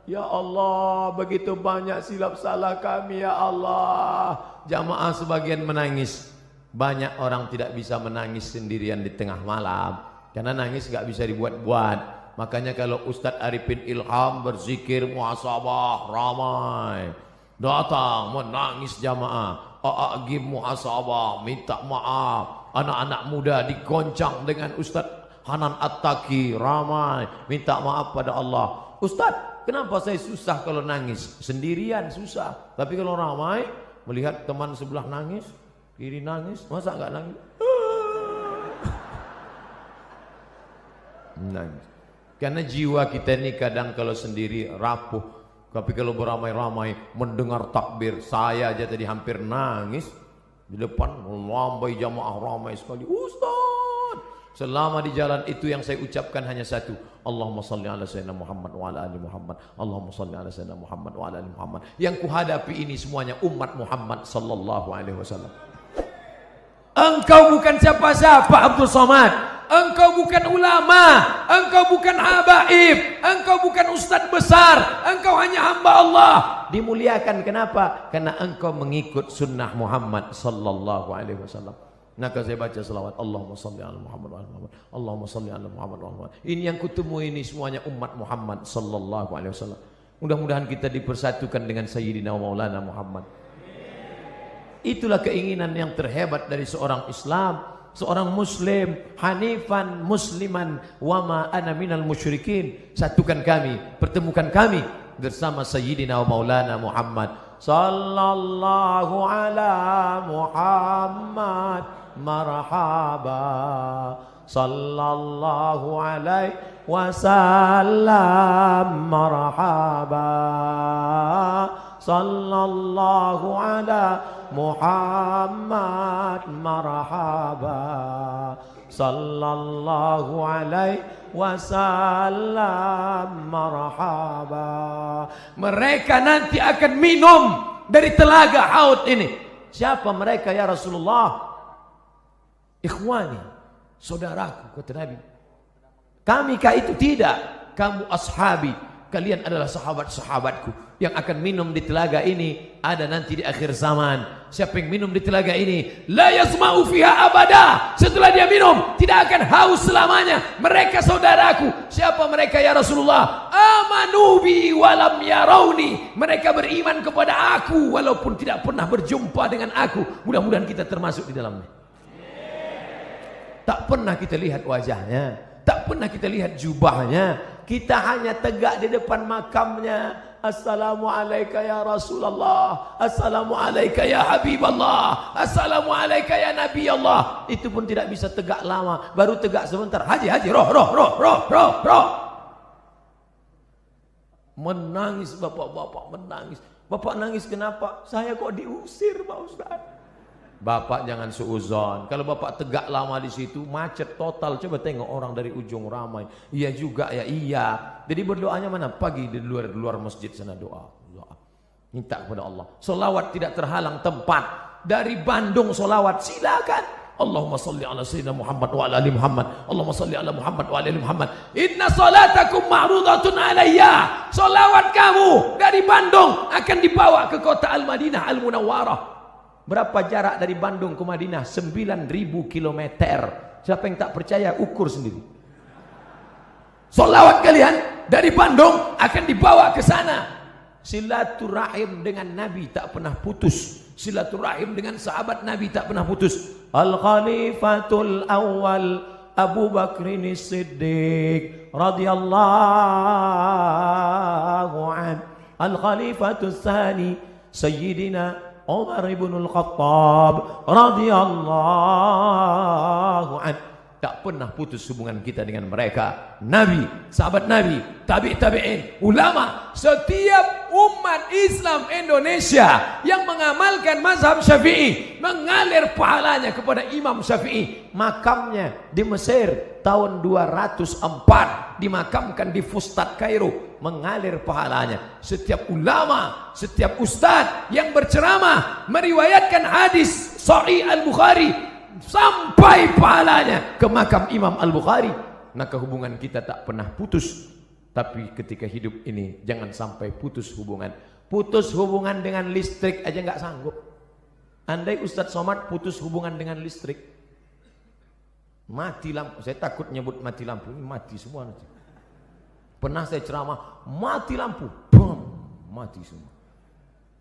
ya Allah, begitu banyak silap salah kami ya Allah. Jamaah sebagian menangis. Banyak orang tidak bisa menangis sendirian di tengah malam. Karena nangis gak bisa dibuat-buat. Makanya kalau Ustadz Arifin Ilham berzikir muhasabah ramai, datang menangis jamaah, a'agim muhasabah, minta maaf. Anak-anak muda digoncang dengan Ustadz Hanan At-Taqi, ramai minta maaf pada Allah. Ustadz, kenapa saya susah kalau nangis? Sendirian susah, tapi kalau ramai, melihat teman sebelah nangis, kiri nangis, masa gak nangis? Nangis. Karena jiwa kita ini kadang kalau sendiri rapuh, tapi kalau beramai-ramai mendengar takbir, saya aja tadi hampir nangis di depan melambai jamaah ramai sekali. Ustaz, selama di jalan itu yang saya ucapkan hanya satu, Allahumma salli ala sayyidina Muhammad wa ala ali Muhammad, Allahumma salli ala sayyidina Muhammad wa ala ali Muhammad. Yang kuhadapi ini semuanya umat Muhammad sallallahu alaihi wasallam. Engkau bukan siapa-siapa Abdul Somad. Engkau bukan ulama, engkau bukan habaib, engkau bukan ustadz besar, engkau hanya hamba Allah. Dimuliakan kenapa? Karena engkau mengikut sunnah Muhammad sallallahu alaihi wasallam. Maka saya baca selawat, Allahumma salli ala Muhammad wa ala Muhammad, Allahumma salli ala Muhammad wa ala Muhammad. Ini yang kutemu ini semuanya umat Muhammad sallallahu alaihi wasallam. Mudah-mudahan kita dipersatukan dengan Sayyidina Maulana Muhammad. Itulah keinginan yang terhebat dari seorang Islam. seorang muslim, hanifan musliman wa ma ana minal musyrikin. Satukan kami, pertemukan kami bersama Sayyidina wa Maulana Muhammad sallallahu ala Muhammad marhaba sallallahu alaihi wasallam marhaba sallallahu ala Muhammad marhaba sallallahu alaihi wasallam marhaba. Mereka nanti akan minum dari telaga Haud ini. Siapa mereka ya Rasulullah? Ikhwani, saudaraku, kata Nabi. Kami kah itu? Tidak. Kamu ashabi, kalian adalah sahabat-sahabatku yang akan minum di telaga ini. Ada nanti di akhir zaman. Siapa yang minum di telaga ini, la yasma'u fiha abada. Setelah dia minum, tidak akan haus selamanya. Mereka saudaraku. Siapa mereka ya Rasulullah? Amanu bi walam yarawni. Mereka beriman kepada aku walaupun tidak pernah berjumpa dengan aku. Mudah-mudahan kita termasuk di dalamnya. Tak pernah kita lihat wajahnya, tak pernah kita lihat jubahnya. Kita hanya tegak di depan makamnya. Assalamualaikum ya Rasulullah, Assalamualaikum ya Habiballah, Assalamualaikum ya Nabi Allah. Itu pun tidak bisa tegak lama, baru tegak sebentar. Haji, roh. Menangis bapak-bapak, menangis. Bapak nangis kenapa? Saya kok diusir Pak Ustaz. Bapak jangan suuzon. Kalau bapak tegak lama di situ, macet total. Coba tengok orang dari ujung ramai. Iya juga ya, iya. Jadi berdoanya mana? Pagi di luar masjid sana doa. Minta kepada Allah. Solawat tidak terhalang tempat. Dari Bandung solawat silakan. Allahumma salli ala sayyidina Muhammad wa ala ali Muhammad. Allahumma salli ala Muhammad wa ala ali Muhammad. Inna salatakum ma'rudatun alayya. Solawat kamu dari Bandung akan dibawa ke kota Al-Madinah Al-Munawwarah. Berapa jarak dari Bandung ke Madinah? 9.000 kilometer. Siapa yang tak percaya, ukur sendiri. Solawat kalian dari Bandung akan dibawa ke sana. Silaturahim dengan Nabi tak pernah putus. Silaturahim dengan sahabat Nabi tak pernah putus. Al-Khalifatul Awwal Abu Bakrin Siddiq radhiyallahu an. Al-Khalifatul Tsani Sayyidina Umar ibn al-Khattab radhiyallahu an. Tak pernah putus hubungan kita dengan mereka. Nabi, sahabat Nabi, tabi'in, ulama, setiap umat Islam Indonesia yang mengamalkan mazhab Syafi'i mengalir pahalanya kepada Imam Syafi'i. Makamnya di Mesir tahun 204, dimakamkan di Fustat Kairo, mengalir pahalanya. Setiap ulama, setiap ustadz yang berceramah meriwayatkan hadis Sahih Al-Bukhari sampai pahalanya ke makam Imam Al-Bukhari. Maka hubungan kita tak pernah putus. Tapi ketika hidup ini jangan sampai putus hubungan. Putus hubungan dengan listrik aja nggak sanggup. Andai Ustadz Somad putus hubungan dengan listrik, mati lampu. Saya takut nyebut mati lampu, ini mati semua nanti. Pernah saya ceramah, mati lampu, boom, mati semua.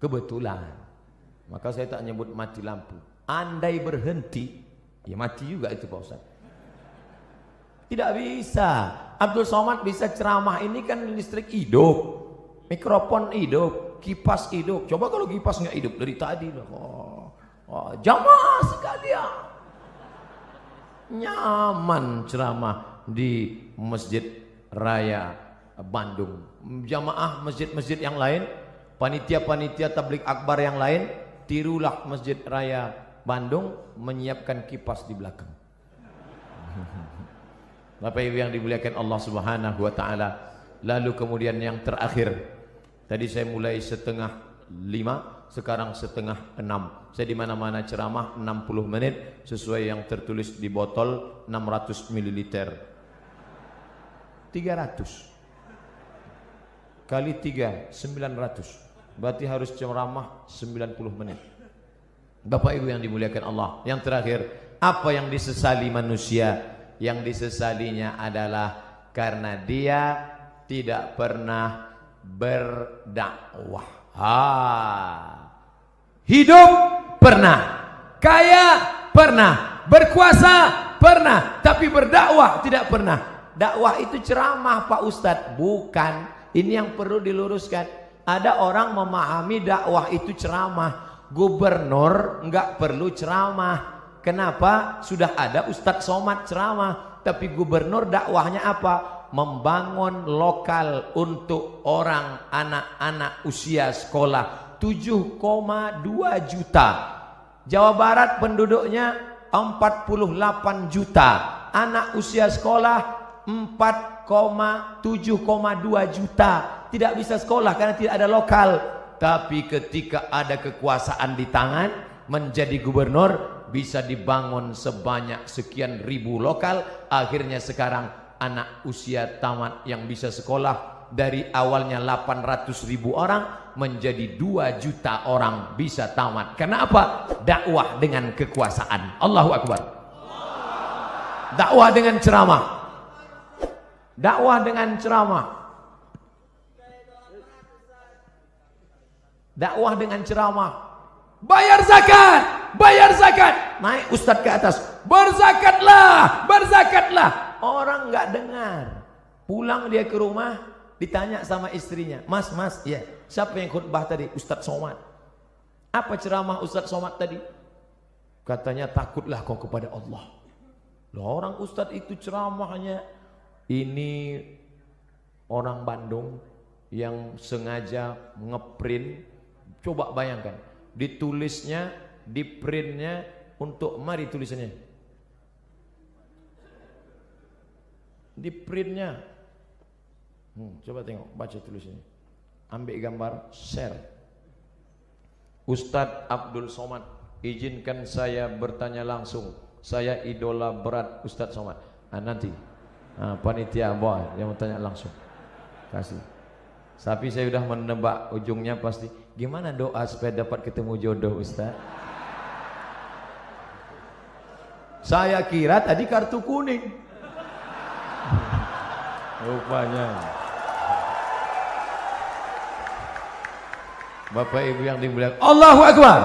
Kebetulan. Maka saya tak nyebut mati lampu. Andai berhenti, ya mati juga itu Pak Ustaz. Tidak bisa. Abdul Somad bisa ceramah, ini kan listrik hidup, mikrofon hidup, kipas hidup. Coba kalau kipas nggak hidup dari tadi, jamaah sekalian, nyaman ceramah di Masjid Raya Bandung. Jamaah masjid-masjid yang lain, panitia-panitia tabligh akbar yang lain, tirulah Masjid Raya Bandung menyiapkan kipas di belakang. Bapak Ibu yang dimuliakan Allah Subhanahu wa taala. Lalu kemudian yang terakhir, tadi saya mulai 4:30, sekarang 5:30. Saya di mana-mana ceramah 60 menit sesuai yang tertulis di botol 600 ml. 300 kali 3 900. Berarti harus ceramah 90 menit. Bapak Ibu yang dimuliakan Allah. Yang terakhir, apa yang disesali manusia? Yang disesalinya adalah karena dia tidak pernah berdakwah. Hidup pernah, kaya pernah, berkuasa pernah, tapi berdakwah tidak pernah. Dakwah itu ceramah Pak Ustadz, bukan. Ini yang perlu diluruskan. Ada orang memahami dakwah itu ceramah. Gubernur nggak perlu ceramah. Kenapa? Sudah ada Ustadz Somad ceramah. Tapi gubernur dakwahnya apa? Membangun lokal untuk orang anak-anak usia sekolah 7,2 juta. Jawa Barat penduduknya 48 juta. Anak usia sekolah 7,2 juta. Tidak bisa sekolah karena tidak ada lokal. Tapi ketika ada kekuasaan di tangan, menjadi gubernur, bisa dibangun sebanyak sekian ribu lokal. Akhirnya sekarang anak usia tamat yang bisa sekolah dari awalnya 800.000 orang menjadi 2 juta orang bisa tamat. Karena apa? Dakwah dengan kekuasaan. Allahu Akbar. Dakwah dengan ceramah. Dakwah dengan ceramah. Dakwah dengan ceramah. Bayar zakat, bayar zakat. Naik ustadz ke atas, berzakatlah, berzakatlah. Orang nggak dengar. Pulang dia ke rumah, ditanya sama istrinya, mas, ya, siapa yang khutbah tadi? Ustadz Somad. Apa ceramah Ustadz Somad tadi? Katanya, takutlah kau kepada Allah. Loh, orang ustadz itu ceramahnya, ini orang Bandung yang sengaja ngeprint. Coba bayangkan, ditulisnya, diprintnya untuk, mari tulisannya, diprintnya. Coba tengok, baca tulisannya, ambil gambar, share. Ustadz Abdul Somad, izinkan saya bertanya langsung. Saya idola berat Ustadz Somad. Nanti panitia bawa yang mau tanya langsung, kasih. Tapi saya sudah menebak ujungnya pasti. Gimana doa supaya dapat ketemu jodoh Ustaz? Saya kira tadi kartu kuning. Rupanya. Bapak Ibu yang dimuliakan, Allahu Akbar.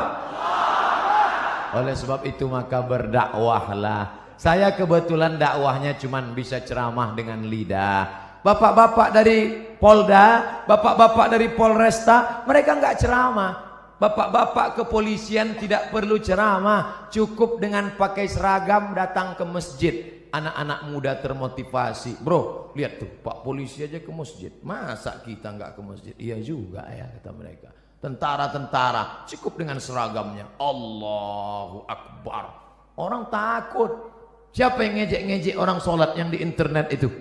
Oleh sebab itu maka berdakwahlah. Saya kebetulan dakwahnya cuman bisa ceramah dengan lidah. Bapak-bapak dari Polda, bapak-bapak dari Polresta, mereka nggak ceramah. Bapak-bapak kepolisian tidak perlu ceramah, cukup dengan pakai seragam datang ke masjid. Anak-anak muda termotivasi. Bro, lihat tuh, Pak polisi aja ke masjid. Masa kita nggak ke masjid? Iya juga ya, kata mereka. Tentara-tentara cukup dengan seragamnya. Allahu Akbar. Orang takut. Siapa yang ngejek-ngejek orang sholat yang di internet itu?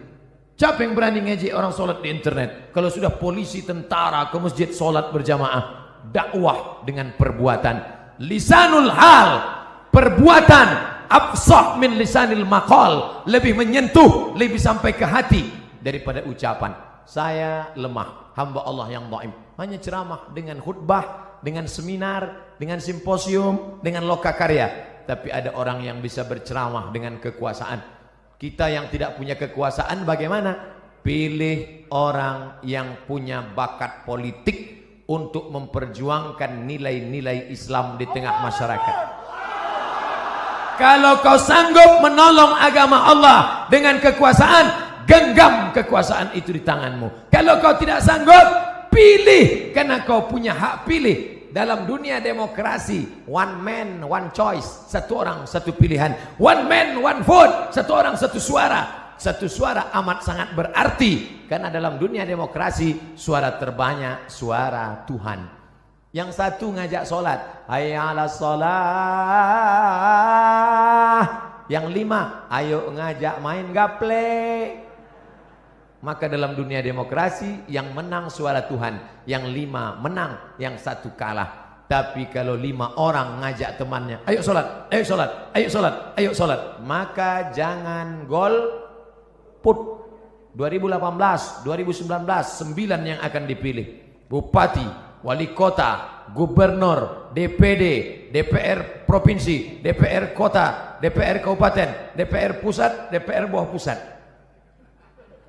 Siapa yang berani ngejek orang sholat di internet? Kalau sudah polisi, tentara ke masjid sholat berjamaah. Dakwah dengan perbuatan. Lisanul hal, perbuatan afsah min lisanil maqal, lebih menyentuh, lebih sampai ke hati daripada ucapan. Saya lemah, hamba Allah yang dhaif. Hanya ceramah dengan khutbah, dengan seminar, dengan simposium, dengan lokakarya. Tapi ada orang yang bisa berceramah dengan kekuasaan. Kita yang tidak punya kekuasaan bagaimana? Pilih orang yang punya bakat politik untuk memperjuangkan nilai-nilai Islam di tengah masyarakat. Kalau kau sanggup menolong agama Allah dengan kekuasaan, genggam kekuasaan itu di tanganmu. Kalau kau tidak sanggup, pilih, karena kau punya hak pilih. Dalam dunia demokrasi, one man, one choice, satu orang, satu pilihan. One man, one vote, satu orang, satu suara. Satu suara amat sangat berarti, karena dalam dunia demokrasi, suara terbanyak, suara Tuhan. Yang satu ngajak sholat, hayya 'alas sholah. Yang 5, ayo ngajak main gaple. Maka dalam dunia demokrasi, yang menang suara Tuhan, yang 5 menang, yang 1 kalah. Tapi kalau 5 orang ngajak temannya, ayo sholat, ayo sholat, ayo sholat, ayo sholat, maka jangan golput. 2018, 2019, 9 yang akan dipilih. Bupati, wali kota, gubernur, DPD, DPR provinsi, DPR kota, DPR kabupaten, DPR pusat, DPR bawah pusat.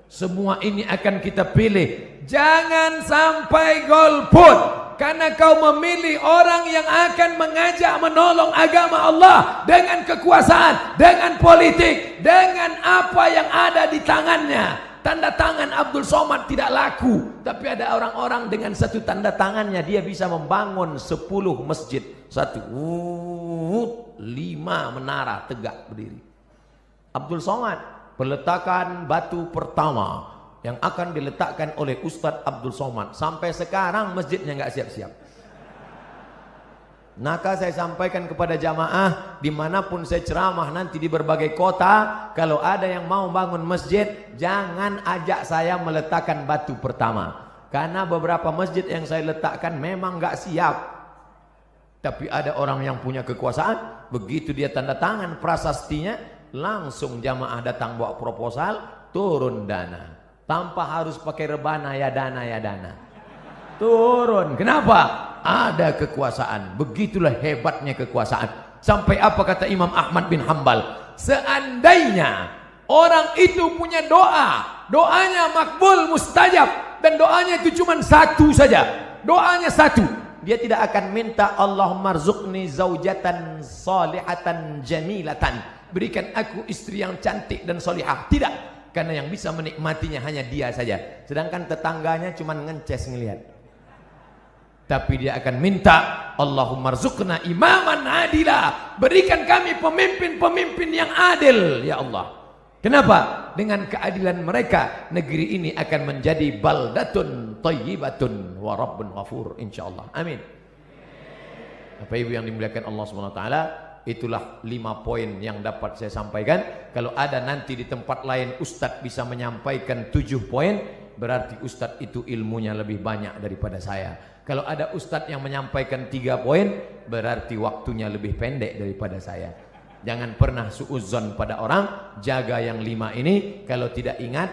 Semua ini akan kita pilih. Jangan sampai golput. Karena kau memilih orang yang akan mengajak menolong agama Allah dengan kekuasaan, dengan politik, dengan apa yang ada di tangannya. Tanda tangan Abdul Somad tidak laku, tapi ada orang-orang dengan satu tanda tangannya dia bisa membangun 10 masjid. 1, 5 menara tegak berdiri. Abdul Somad, peletakan batu pertama yang akan diletakkan oleh Ustadz Abdul Somad. Sampai sekarang masjidnya nggak siap-siap. Maka saya sampaikan kepada jamaah dimanapun saya ceramah nanti di berbagai kota, kalau ada yang mau bangun masjid, jangan ajak saya meletakkan batu pertama, karena beberapa masjid yang saya letakkan memang nggak siap. Tapi ada orang yang punya kekuasaan, begitu dia tanda tangan prasastinya, langsung jamaah datang bawa proposal, turun dana, tanpa harus pakai rebana, ya dana, turun. Kenapa? Ada kekuasaan. Begitulah hebatnya kekuasaan. Sampai apa kata Imam Ahmad bin Hambal, seandainya orang itu punya doa, doanya makbul mustajab, dan doanya itu cuma satu saja, doanya satu, dia tidak akan minta Allahumma rzuqni zaujatan salihatan jamilatan, berikan aku istri yang cantik dan solihah. Tidak, karena yang bisa menikmatinya hanya dia saja, sedangkan tetangganya cuma ngences ngelihat. Tapi dia akan minta Allahumma rzuqna imaman adila, berikan kami pemimpin-pemimpin yang adil ya Allah. Kenapa? Dengan keadilan mereka negeri ini akan menjadi baldatun thayyibatun wa rabbun ghafur insyaallah. Amin. Bapak Ibu yang dimuliakan Allah SWT, itulah 5 poin yang dapat saya sampaikan. Kalau ada nanti di tempat lain Ustadz bisa menyampaikan 7 poin, berarti Ustadz itu ilmunya lebih banyak daripada saya. Kalau ada Ustadz yang menyampaikan 3 poin, berarti waktunya lebih pendek daripada saya. Jangan pernah suudzon pada orang, jaga yang 5 ini. Kalau tidak ingat,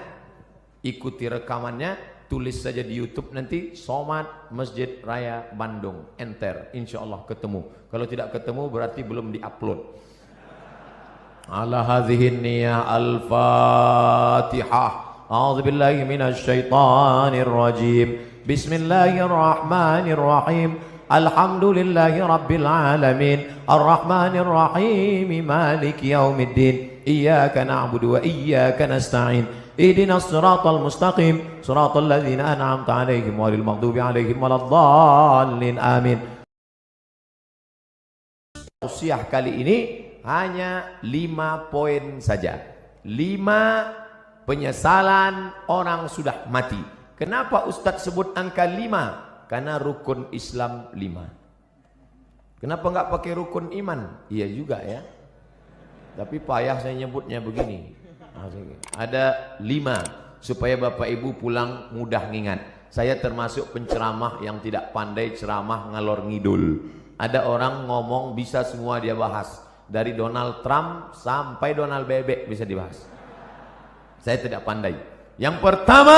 ikuti rekamannya, tulis saja di YouTube nanti, Somad Masjid Raya Bandung, enter, insya Allah ketemu. Kalau tidak ketemu berarti belum diupload. Ala hadhihi niyah al-Fatihah. A'udzu billahi minasy syaithanir rajim. Bismillahirrahmanirrahim. Alhamdulillahi rabbil alamin. Arrahmanir rahim. Maliki yaumiddin. Iyyaka na'budu wa iyyaka nasta'in. Ihdinas siratal mustaqim. Siratal ladzina an'amta 'alaihim ghairil maghdubi 'alaihim waladdallin. Amin. Tausiah kali ini hanya 5 poin saja. 5 penyesalan orang sudah mati. Kenapa Ustadz sebut angka 5? Karena rukun Islam 5. Kenapa nggak pakai rukun iman? Iya juga ya. Tapi payah saya nyebutnya begini. Ada 5 supaya Bapak Ibu pulang mudah ngingat. Saya termasuk penceramah yang tidak pandai ceramah ngalor ngidul. Ada orang ngomong bisa semua dia bahas. Dari Donald Trump sampai Donald Bebek bisa dibahas. Saya tidak pandai. Yang pertama,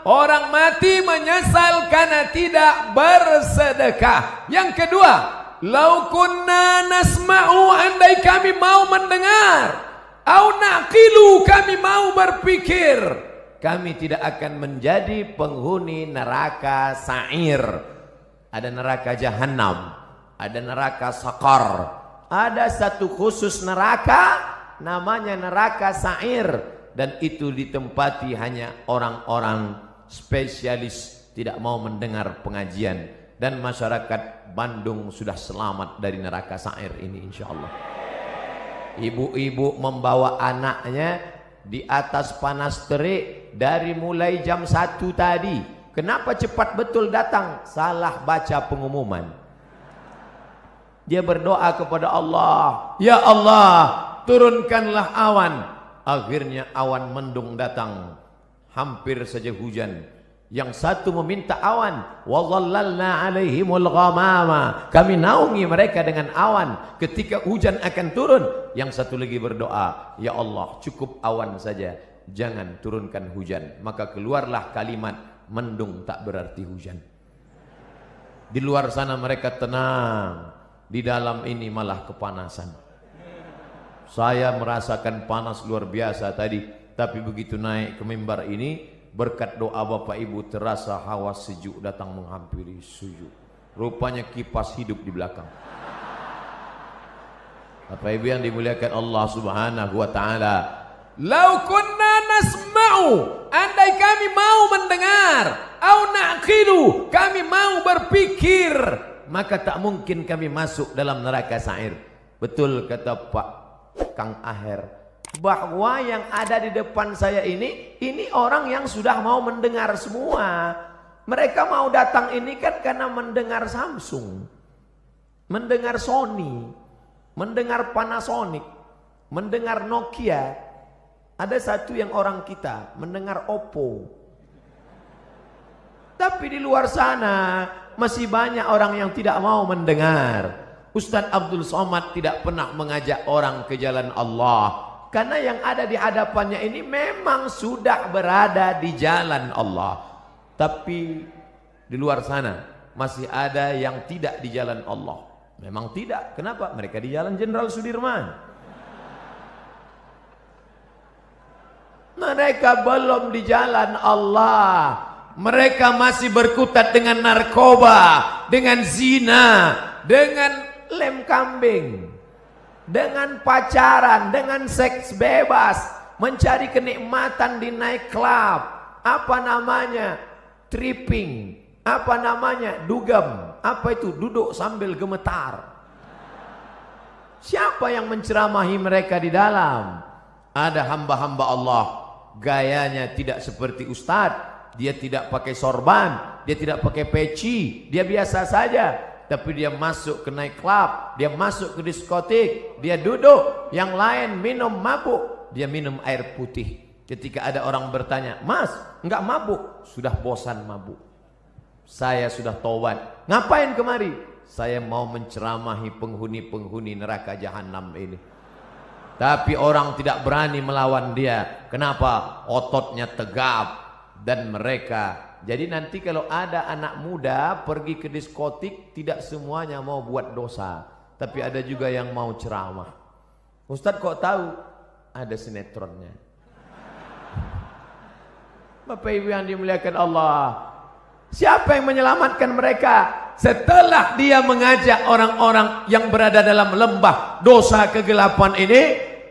orang mati menyesal karena tidak bersedekah. Yang kedua, lau kunna nasma'u, andai kami mau mendengar, au naqilu, kami mau berpikir, kami tidak akan menjadi penghuni neraka sa'ir. Ada neraka jahanam, ada neraka sakar, ada satu khusus neraka namanya neraka sa'ir, dan itu ditempati hanya orang-orang spesialis, tidak mau mendengar pengajian. Dan masyarakat Bandung sudah selamat dari neraka sa'ir ini insyaallah. Ibu-ibu membawa anaknya di atas panas terik dari mulai jam 1 tadi. Kenapa cepat betul datang? Salah baca pengumuman. Dia berdoa kepada Allah, ya Allah turunkanlah awan. Akhirnya awan mendung datang, hampir saja hujan. Yang satu meminta awan, wa dhallalna 'alaihimul ghamama, kami naungi mereka dengan awan ketika hujan akan turun. Yang satu lagi berdoa, ya Allah cukup awan saja, jangan turunkan hujan. Maka keluarlah kalimat, mendung tak berarti hujan. Di luar sana mereka tenang, di dalam ini malah kepanasan. Saya merasakan panas luar biasa tadi, tapi begitu naik ke mimbar ini, berkat doa Bapak Ibu terasa hawa sejuk datang menghampiri sujud. Rupanya kipas hidup di belakang. Bapak Ibu yang dimuliakan Allah Subhanahu wa taala, lau kunna nasma'u, andai kami mau mendengar, au naqilu, kami mau berpikir, maka tak mungkin kami masuk dalam neraka sa'ir. Betul kata Pak Kang Aher, bahwa yang ada di depan saya ini orang yang sudah mau mendengar semua. Mereka mau datang ini kan karena mendengar Samsung, mendengar Sony, mendengar Panasonic, mendengar Nokia. Ada satu yang orang kita mendengar Oppo. Tapi di luar sana masih banyak orang yang tidak mau mendengar. Ustadz Abdul Somad tidak pernah mengajak orang ke jalan Allah, karena yang ada di hadapannya ini memang sudah berada di jalan Allah. Tapi di luar sana masih ada yang tidak di jalan Allah. Memang tidak. Kenapa? Mereka di jalan Jenderal Sudirman. Mereka belum di jalan Allah. Mereka masih berkutat dengan narkoba, dengan zina, dengan lem kambing, dengan pacaran, dengan seks bebas, mencari kenikmatan di nightclub, apa namanya, tripping, apa namanya, dugem, apa itu, duduk sambil gemetar. Siapa yang menceramahi mereka di dalam? Ada hamba-hamba Allah, gayanya tidak seperti ustadz, dia tidak pakai sorban, dia tidak pakai peci, dia biasa saja. Tapi dia masuk ke nightclub, dia masuk ke diskotik, dia duduk, yang lain minum mabuk, dia minum air putih. Ketika ada orang bertanya, "Mas, enggak mabuk?" Sudah bosan mabuk. Saya sudah taubat. Ngapain kemari? Saya mau menceramahi penghuni-penghuni neraka jahanam ini. Tapi orang tidak berani melawan dia. Kenapa? Ototnya tegap. Dan mereka, jadi nanti kalau ada anak muda pergi ke diskotik, tidak semuanya mau buat dosa, tapi ada juga yang mau ceramah. Ustadz kok tahu? Ada sinetronnya. Bapak Ibu yang dimuliakan Allah, siapa yang menyelamatkan mereka? Setelah dia mengajak orang-orang yang berada dalam lembah dosa kegelapan ini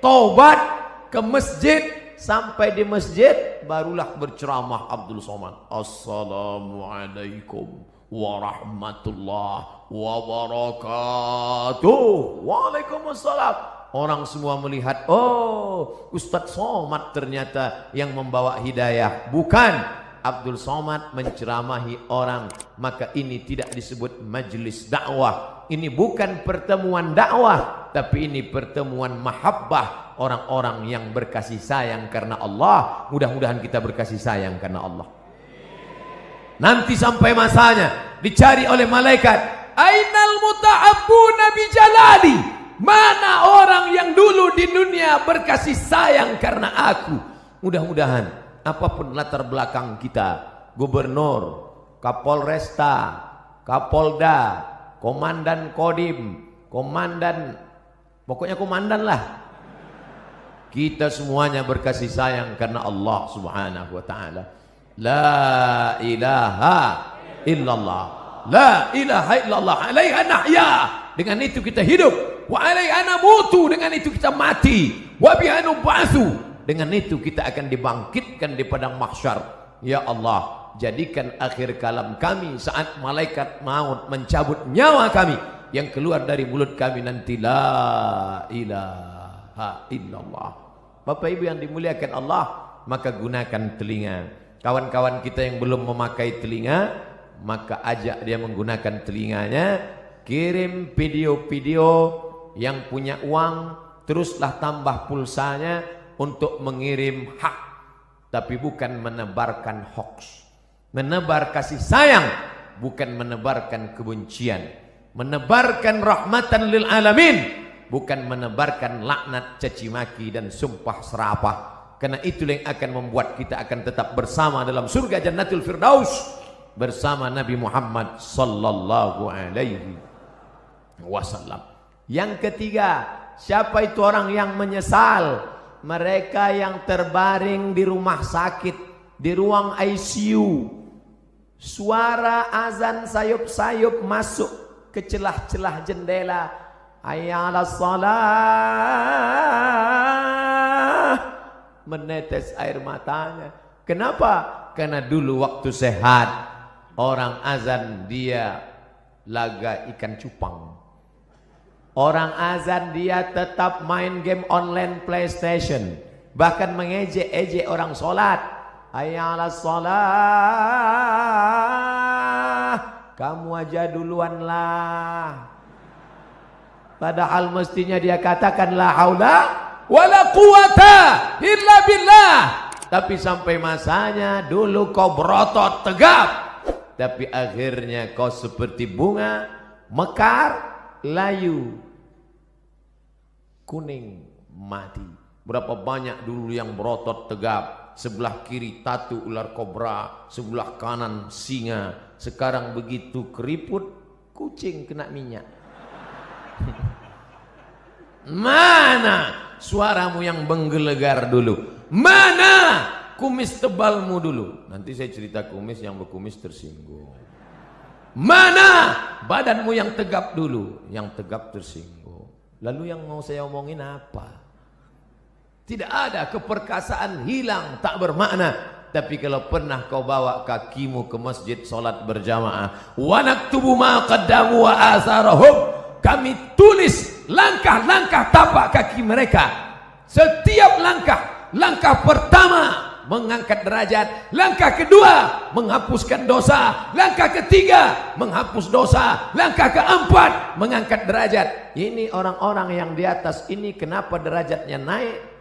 taubat ke masjid, sampai di masjid barulah berceramah Abdul Somad. Assalamualaikum warahmatullahi wabarakatuh. Waalaikumsalam. Orang semua melihat, oh, Ustadz Somad ternyata yang membawa hidayah. Bukan, Abdul Somad menceramahi orang. Maka ini tidak disebut majelis dakwah. Ini bukan pertemuan dakwah, tapi ini pertemuan mahabbah, orang-orang yang berkasih sayang karena Allah. Mudah-mudahan kita berkasih sayang karena Allah. Nanti sampai masanya dicari oleh malaikat, ainal muta'abbuna bijalali, mana orang yang dulu di dunia berkasih sayang karena aku. Mudah-mudahan apapun latar belakang kita, gubernur, kapolresta, kapolda, komandan kodim, komandan, pokoknya komandan lah, kita semuanya berkasih sayang karena Allah Subhanahu wa ta'ala. La ilaha illallah, la ilaha illallah, alaiha nahya, dengan itu kita hidup, wa alaiha namutu, dengan itu kita mati, wa biha nub'atsu, dengan itu kita akan dibangkitkan di padang mahsyar. Ya Allah, jadikan akhir kalam kami saat malaikat maut mencabut nyawa kami, yang keluar dari mulut kami nanti la ilaha illallah. Bapak Ibu yang dimuliakan Allah, maka gunakan telinga. Kawan-kawan kita yang belum memakai telinga, maka ajak dia menggunakan telinganya. Kirim video-video, yang punya uang teruslah tambah pulsanya untuk mengirim hak, tapi bukan menebarkan hoax. Menebar kasih sayang, bukan menebarkan kebencian. Menebarkan rahmatan lil alamin, bukan menebarkan laknat, caci maki dan sumpah serapah. Karena itulah yang akan membuat kita akan tetap bersama dalam surga Jannatul Firdaus bersama Nabi Muhammad sallallahu alaihi wasallam. Yang ketiga, siapa itu orang yang menyesal? Mereka yang terbaring di rumah sakit, di ruang ICU, Suara azan sayup-sayup masuk ke celah-celah jendela. Hayya 'alas shalah. Menetes air matanya. Kenapa? Karena dulu waktu sehat orang azan dia laga ikan cupang. Orang azan dia tetap main game online PlayStation. Bahkan mengejek-ejek orang sholat. Hayya 'alas shalah. Kamu aja duluan lah. Padahal mestinya dia katakan la haula wala quwata illa billah. Tapi sampai masanya dulu kau berotot tegap, tapi akhirnya kau seperti bunga mekar, layu, kuning, mati. Berapa banyak dulu yang berotot tegap, sebelah kiri tatu ular kobra, sebelah kanan singa. Sekarang begitu keriput, kucing kena minyak. Mana suaramu yang menggelegar dulu? Mana kumis tebalmu dulu? Nanti saya cerita kumis, yang berkumis tersinggung. Mana badanmu yang tegap dulu? Yang tegap tersinggung. Lalu yang mau saya omongin apa? Tidak ada, keperkasaan hilang, tak bermakna. Tapi kalau pernah kau bawa kakimu ke masjid solat berjamaah, wa naktubu ma qaddamu wa atharahum, kami tulis langkah-langkah tapak kaki mereka. Setiap langkah, langkah pertama mengangkat derajat, langkah kedua menghapuskan dosa, langkah ketiga menghapus dosa, langkah keempat mengangkat derajat. Ini orang-orang yang di atas ini kenapa derajatnya naik?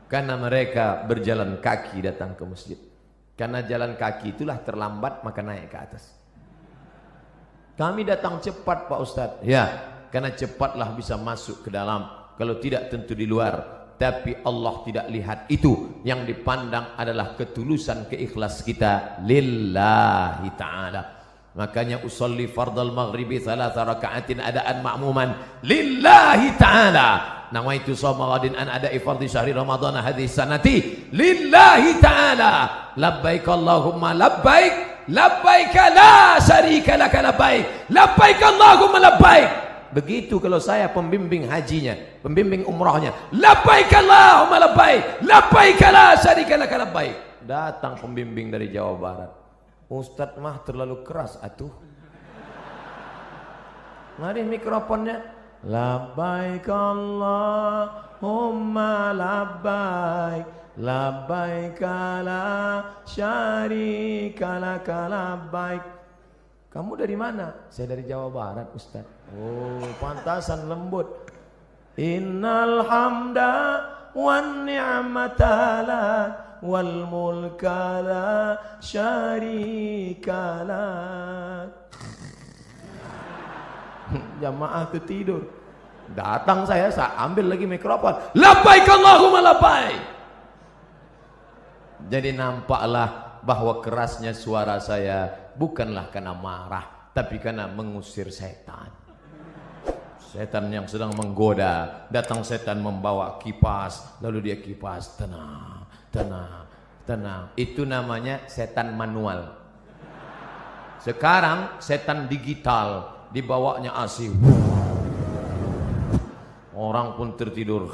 Karena mereka berjalan kaki datang ke masjid. Karena jalan kaki itulah terlambat maka naik ke atas. Kami datang cepat Pak Ustadz. Ya, karena cepatlah bisa masuk ke dalam. Kalau tidak tentu di luar. Tapi Allah tidak lihat itu. Yang dipandang adalah ketulusan, keikhlas kita lillahi ta'ala. Makanya usolli fardal maghribi 3 raka'atin adaan ma'muman lillahi ta'ala. Nawaitu shawma ghadin an ada'i fardhi syahri ramadhana hadhihi sanati lillahi ta'ala. Labbaik Allahumma labbaik, labbaik la syarika laka labbaik, labbaik Allahumma labbaik. Begitu kalau saya pembimbing hajinya, pembimbing umrahnya, labbaik Allahumma labbaik, labbaik la syarika laka labbaik. Datang pembimbing dari Jawa Barat. Ustadz mah terlalu keras atuh. Mari mikrofonnya. Labbaik Allahumma labbaik, labbaik la syarika laka labbaik. Kamu dari mana? Saya dari Jawa Barat Ustaz. Oh, pantasan lembut. Innal hamda wan ni'mata lak wal mulka la syarika lak. Jamaah tertidur. Datang saya ambil lagi mikrofon. Labbaik Allahumma labbaik. Jadi nampaklah bahwa kerasnya suara saya bukanlah karena marah, tapi karena mengusir setan. Setan yang sedang menggoda. Datang setan membawa kipas, lalu dia kipas, tenang, tenang, tenang. Itu namanya setan manual. Sekarang setan digital. Dibawanya AC, orang pun tertidur.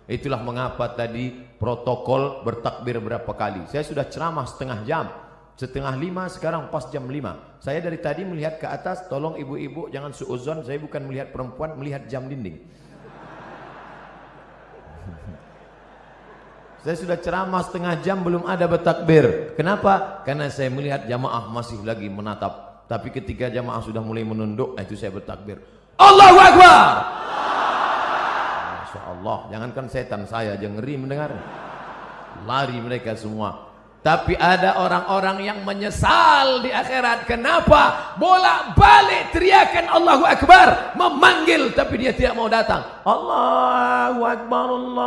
Itulah mengapa tadi protokol bertakbir berapa kali. Saya sudah ceramah setengah jam, 4:30, sekarang pas jam 5. Saya dari tadi melihat ke atas. Tolong ibu-ibu jangan suuzon, saya bukan melihat perempuan, melihat jam dinding. Saya sudah ceramah setengah jam belum ada bertakbir. Kenapa? Karena saya melihat jamaah masih lagi menatap. Tapi ketika jamaah sudah mulai menunduk, itu saya bertakbir. Allahu Akbar. Masya Allah, jangankan setan, saya aja ngeri mendengar. Lari mereka semua. Tapi ada orang-orang yang menyesal di akhirat. Kenapa? Bolak-balik teriakan Allahu Akbar, memanggil tapi dia tidak mau datang. Allahu Akbar, Allahu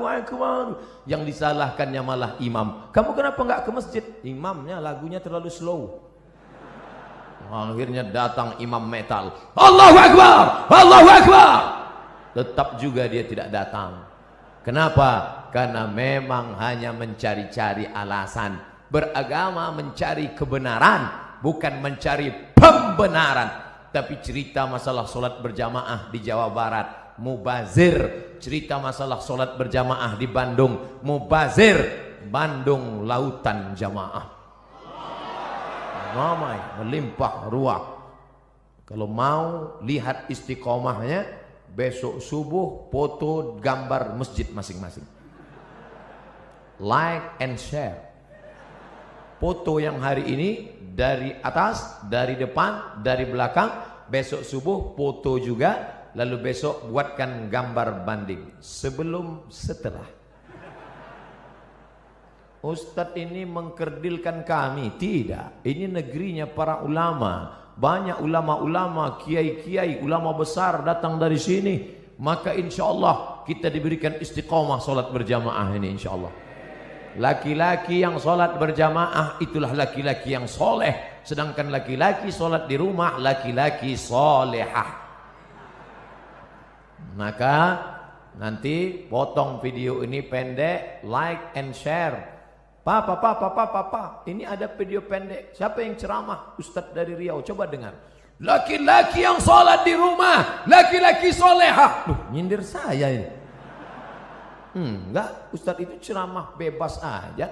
Akbar. Yang disalahkannya malah imam. Kamu kenapa enggak ke masjid? Imamnya lagunya terlalu slow. Akhirnya datang imam metal. Allahu Akbar, Allahu Akbar. Tetap juga dia tidak datang. Kenapa? Karena memang hanya mencari-cari alasan. Beragama mencari kebenaran, bukan mencari pembenaran. Tapi cerita masalah solat berjamaah di Jawa Barat, mubazir. Cerita masalah solat berjamaah di Bandung, mubazir. Bandung lautan jamaah, ramai, melimpah ruah. Kalau mau lihat istiqomahnya, besok subuh foto gambar masjid masing-masing, like and share. Foto yang hari ini dari atas, dari depan, dari belakang. Besok subuh foto juga. Lalu besok buatkan gambar banding sebelum setelah. Ustadz ini mengkerdilkan kami. Tidak, ini negerinya para ulama. Banyak ulama-ulama, kiai-kiai, ulama besar datang dari sini. Maka insya Allah kita diberikan istiqomah solat berjamaah ini insya Allah. Laki-laki yang solat berjamaah itulah laki-laki yang soleh. Sedangkan laki-laki solat di rumah, laki-laki solehah. Maka nanti potong video ini pendek, like and share. Papa, ini ada video pendek. Siapa yang ceramah? Ustadz dari Riau, coba dengar. Laki-laki yang sholat di rumah, laki-laki solehah. Duh, nyindir saya ini. Enggak, Ustadz itu ceramah bebas aja.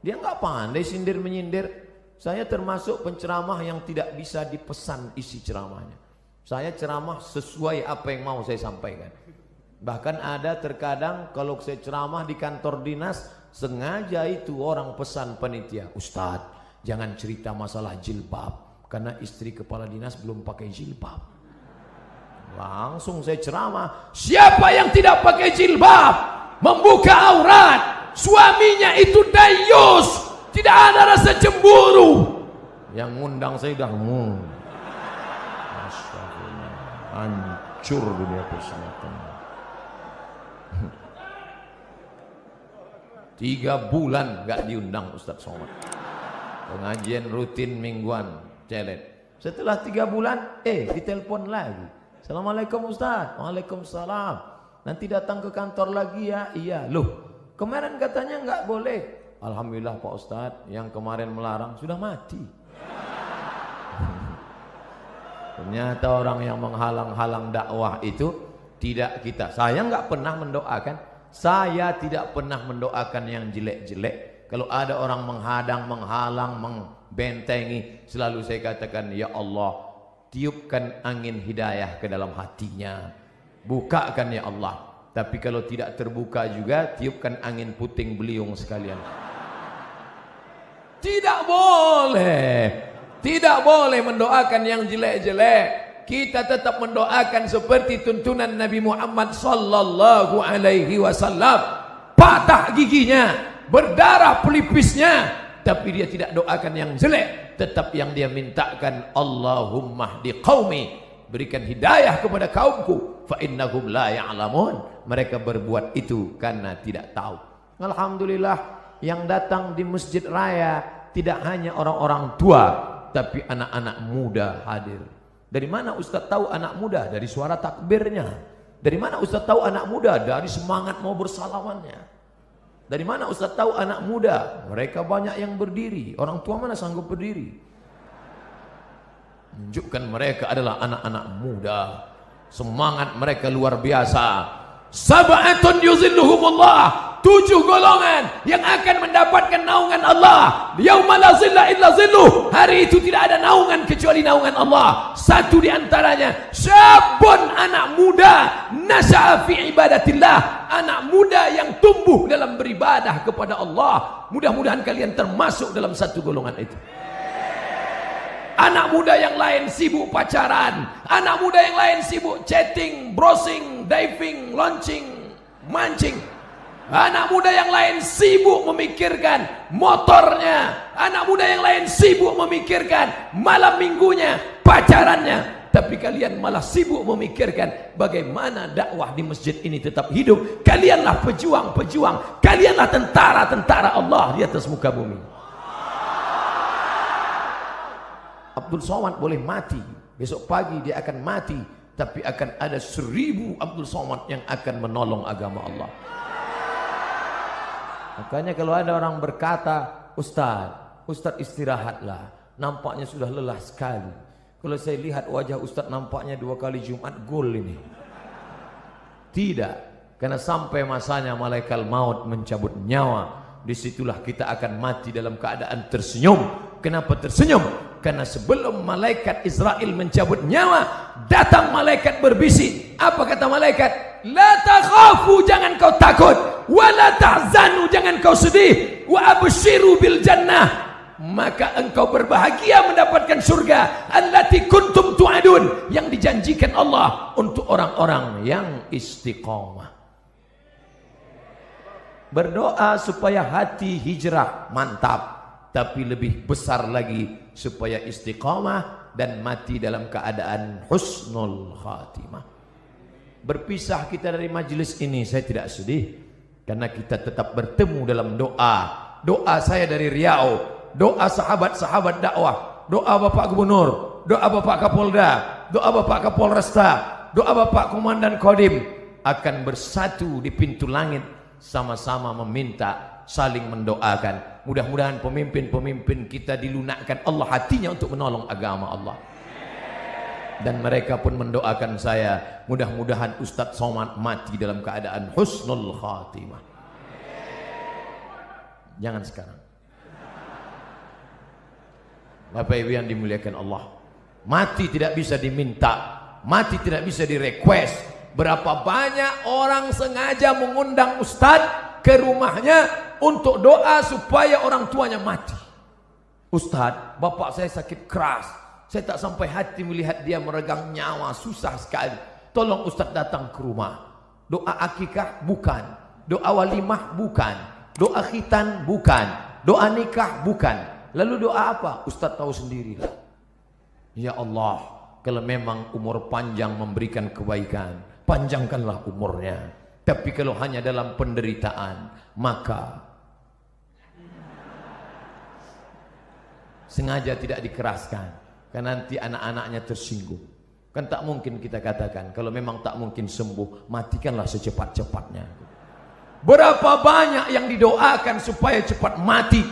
Dia enggak pandai sindir menyindir. Saya termasuk penceramah yang tidak bisa dipesan isi ceramahnya. Saya ceramah sesuai apa yang mau saya sampaikan. Bahkan ada terkadang kalau saya ceramah di kantor dinas, sengaja itu orang pesan panitia, Ustadz jangan cerita masalah jilbab, karena istri kepala dinas belum pakai jilbab. Langsung saya ceramah, siapa yang tidak pakai jilbab membuka aurat, suaminya itu dayus, tidak ada rasa cemburu. Yang ngundang saya udah hancur dunia pesantren. 3 bulan gak diundang Ustadz Somad. Pengajian rutin mingguan, celet. Setelah 3 bulan, ditelepon lagi. Assalamualaikum Ustadz. Waalaikumsalam. Nanti datang ke kantor lagi ya. Iya. Loh, kemarin katanya nggak boleh. Alhamdulillah Pak Ustadz, yang kemarin melarang sudah mati. Ternyata orang yang menghalang-halang dakwah itu tidak kita. Saya nggak pernah mendoakan. Saya tidak pernah mendoakan yang jelek-jelek. Kalau ada orang menghadang, menghalang, membentengi, selalu saya katakan, ya Allah, tiupkan angin hidayah ke dalam hatinya. Bukakan ya Allah. Tapi kalau tidak terbuka juga, tiupkan angin puting beliung sekalian. Tidak boleh. Tidak boleh mendoakan yang jelek-jelek. Kita tetap mendoakan seperti tuntunan Nabi Muhammad sallallahu alaihi wasallam. Patah giginya, berdarah pelipisnya, tapi dia tidak doakan yang jelek. Tetap yang dia mintakan, Allahumma hdi qaumi, berikan hidayah kepada kaumku, fa innahum la ya'lamun. Mereka berbuat itu karena tidak tahu. Alhamdulillah, yang datang di Masjid Raya tidak hanya orang-orang tua, tapi anak-anak muda hadir. Dari mana Ustaz tahu anak muda? Dari suara takbirnya. Dari mana Ustaz tahu anak muda? Dari semangat mau bersalamannya. Dari mana Ustaz tahu anak muda? Mereka banyak yang berdiri. Orang tua mana sanggup berdiri? Menunjukkan mereka adalah anak-anak muda. Semangat mereka luar biasa. Sab'atun yuzilluhumullah, 7 golongan yang akan mendapatkan naungan Allah. Yauma la zilla illa zilluh, hari itu tidak ada naungan kecuali naungan Allah. Satu di antaranya, syabun, anak muda, nasya'a fi ibadatillah, anak muda yang tumbuh dalam beribadah kepada Allah. Mudah-mudahan kalian termasuk dalam satu golongan itu. Anak muda yang lain sibuk pacaran, anak muda yang lain sibuk chatting, browsing, diving, launching, mancing. Anak muda yang lain sibuk memikirkan motornya, anak muda yang lain sibuk memikirkan malam minggunya, pacarannya. Tapi kalian malah sibuk memikirkan bagaimana dakwah di masjid ini tetap hidup. Kalianlah pejuang-pejuang, kalianlah tentara-tentara Allah di atas muka bumi. Abdul Somad boleh mati, besok pagi dia akan mati, tapi akan ada 1000 Abdul Somad yang akan menolong agama Allah. Makanya kalau ada orang berkata, Ustadz istirahatlah, nampaknya sudah lelah sekali. Kalau saya lihat wajah Ustadz nampaknya 2 kali Jumat gol ini. Tidak, karena sampai masanya malaikat maut mencabut nyawa, disitulah kita akan mati dalam keadaan tersenyum. Kenapa tersenyum? Karena sebelum malaikat Israel mencabut nyawa, datang malaikat berbisik. Apa kata malaikat? La takhafu, jangan kau takut. Wa la tahzanu, jangan kau sedih. Wa abshiru bil jannah, maka engkau berbahagia mendapatkan surga allati kuntum tu'adun, yang dijanjikan Allah untuk orang-orang yang istiqomah. Berdoa supaya hati hijrah, mantap, tapi lebih besar lagi supaya istiqomah dan mati dalam keadaan husnul khatimah. Berpisah kita dari majelis ini saya tidak sedih, karena kita tetap bertemu dalam doa. Doa saya dari Riau, doa sahabat-sahabat dakwah, doa Bapak Gubernur, doa Bapak Kapolda, doa Bapak Kapolresta, doa Bapak Komandan Kodim akan bersatu di pintu langit, sama-sama meminta, saling mendoakan. Mudah-mudahan pemimpin-pemimpin kita dilunakkan Allah hatinya untuk menolong agama Allah. Dan mereka pun mendoakan saya, mudah-mudahan Ustadz Somad mati dalam keadaan husnul khatimah. Jangan sekarang. Bapak Ibu yang dimuliakan Allah, mati tidak bisa diminta, mati tidak bisa direquest. Berapa banyak orang sengaja mengundang Ustadz ke rumahnya untuk doa supaya orang tuanya mati. Ustadz, bapak saya sakit keras, saya tak sampai hati melihat dia meregang nyawa, susah sekali. Tolong Ustadz datang ke rumah. Doa akikah bukan, doa walimah bukan, doa khitan bukan, doa nikah bukan. Lalu doa apa? Ustadz tahu sendirilah. Ya Allah, kalau memang umur panjang memberikan kebaikan, panjangkanlah umurnya. Tapi kalau hanya dalam penderitaan, maka sengaja tidak dikeraskan, karena nanti anak-anaknya tersinggung. Kan tak mungkin kita katakan, kalau memang tak mungkin sembuh, matikanlah secepat-cepatnya. Berapa banyak yang didoakan supaya cepat mati,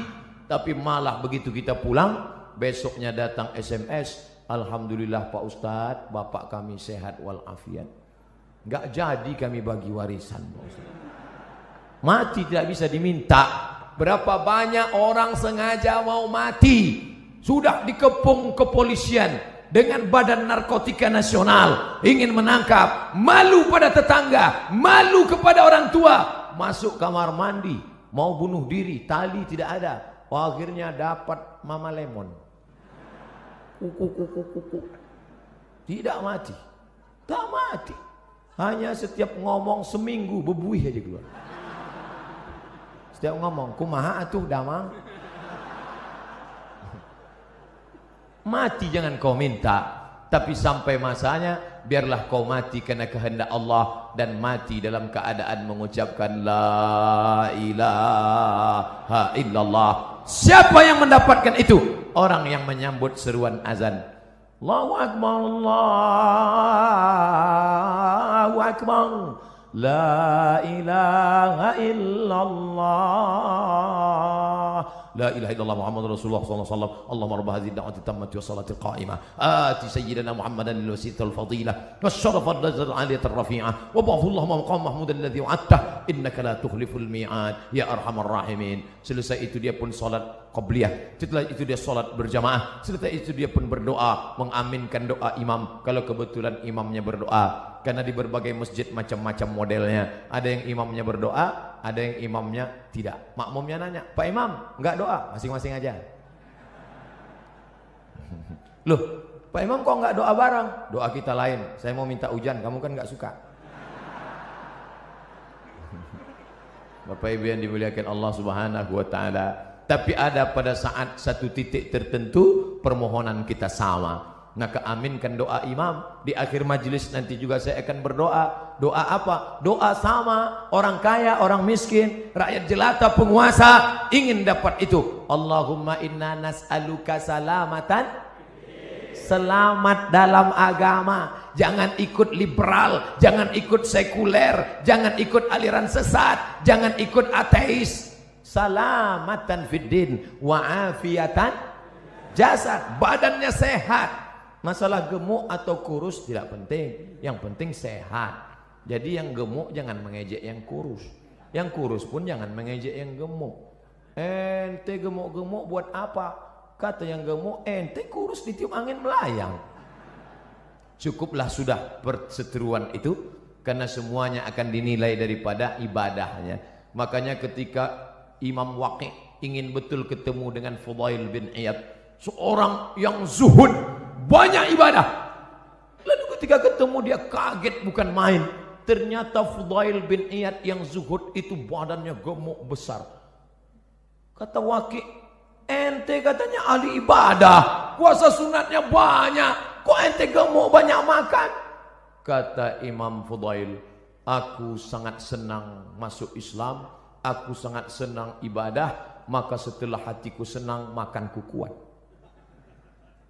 tapi malah begitu kita pulang, besoknya datang SMS, Alhamdulillah Pak Ustadz, bapak kami sehat walafiat. Enggak jadi kami bagi warisan, Pak Ustadz. Mati tidak bisa diminta. Berapa banyak orang sengaja mau mati, sudah dikepung kepolisian dengan Badan Narkotika Nasional, ingin menangkap, malu pada tetangga, malu kepada orang tua, masuk kamar mandi, mau bunuh diri, tali tidak ada. Akhirnya dapat Mama Lemon. Kuku. Tidak mati. Tak mati. Hanya setiap ngomong seminggu bebuih aja keluar. Setiap ngomong, kumaha atuh damang. Mati jangan kau minta, tapi sampai masanya biarlah kau mati karena kehendak Allah, dan mati dalam keadaan mengucapkan la ilaha illallah. Siapa yang mendapatkan itu? Orang yang menyambut seruan azan. Allahu akbar, Allahu akbar, la ilaha illallah, la ilaha illallah Muhammad Rasulullah sallallahu alaihi wasallam. Allahumma rabb hadhihi ad-da'wati at-tammati was-salati al-qa'imah ati sayyidina Muhammadan al-wasilata al-fadilah wasyarafa ad-darajat al-'aliyata ar-rafi'ah wa ba'athu Allahumma maqam mahmud alladhi wa'adta innaka la tukhliful mi'ad ya arhamar rahimin. Selesai itu dia pun salat qabliyah, setelah itu dia salat berjamaah, setelah itu dia pun berdoa mengaminkan doa imam kalau kebetulan imamnya berdoa. Karena di berbagai masjid macam-macam modelnya, ada yang imamnya berdoa, ada yang imamnya tidak. Makmumnya nanya, Pak Imam enggak doa? Masing-masing aja. Loh, Pak Imam kok enggak doa bareng? Doa kita lain, saya mau minta hujan, kamu kan enggak suka. Bapak Ibu yang dimuliakan Allah Subhanahu wa taala. Tapi ada pada saat satu titik tertentu permohonan kita sama. Maka aminkan doa imam. Di akhir majelis nanti juga saya akan berdoa. Doa apa? Doa sama. Orang kaya, orang miskin, rakyat jelata, penguasa ingin dapat itu. Allahumma inna nas'aluka salamatan, selamat dalam agama. Jangan ikut liberal, jangan ikut sekuler, jangan ikut aliran sesat, jangan ikut ateis. salamatan fid din wa afiatan jasad, badannya sehat. Masalah gemuk atau kurus tidak penting, yang penting sehat. Jadi yang gemuk jangan mengejek yang kurus, yang kurus pun jangan mengejek yang gemuk. Ente gemuk-gemuk buat apa? Kata yang gemuk, ente kurus ditiup angin melayang. Cukuplah sudah perseteruan itu, karena semuanya akan dinilai daripada ibadahnya. Makanya ketika Imam Waqi' ingin betul ketemu dengan Fudail bin Iyad, seorang yang zuhud, banyak ibadah. Lalu ketika ketemu dia kaget bukan main. Ternyata Fudail bin Iyad yang zuhud itu badannya gemuk besar. Kata Waqi', ente katanya ahli ibadah, puasa sunatnya banyak, kok ente gemuk banyak makan? Kata Imam Fudail, aku sangat senang masuk Islam, aku sangat senang ibadah, maka setelah hatiku senang, makanku kuat.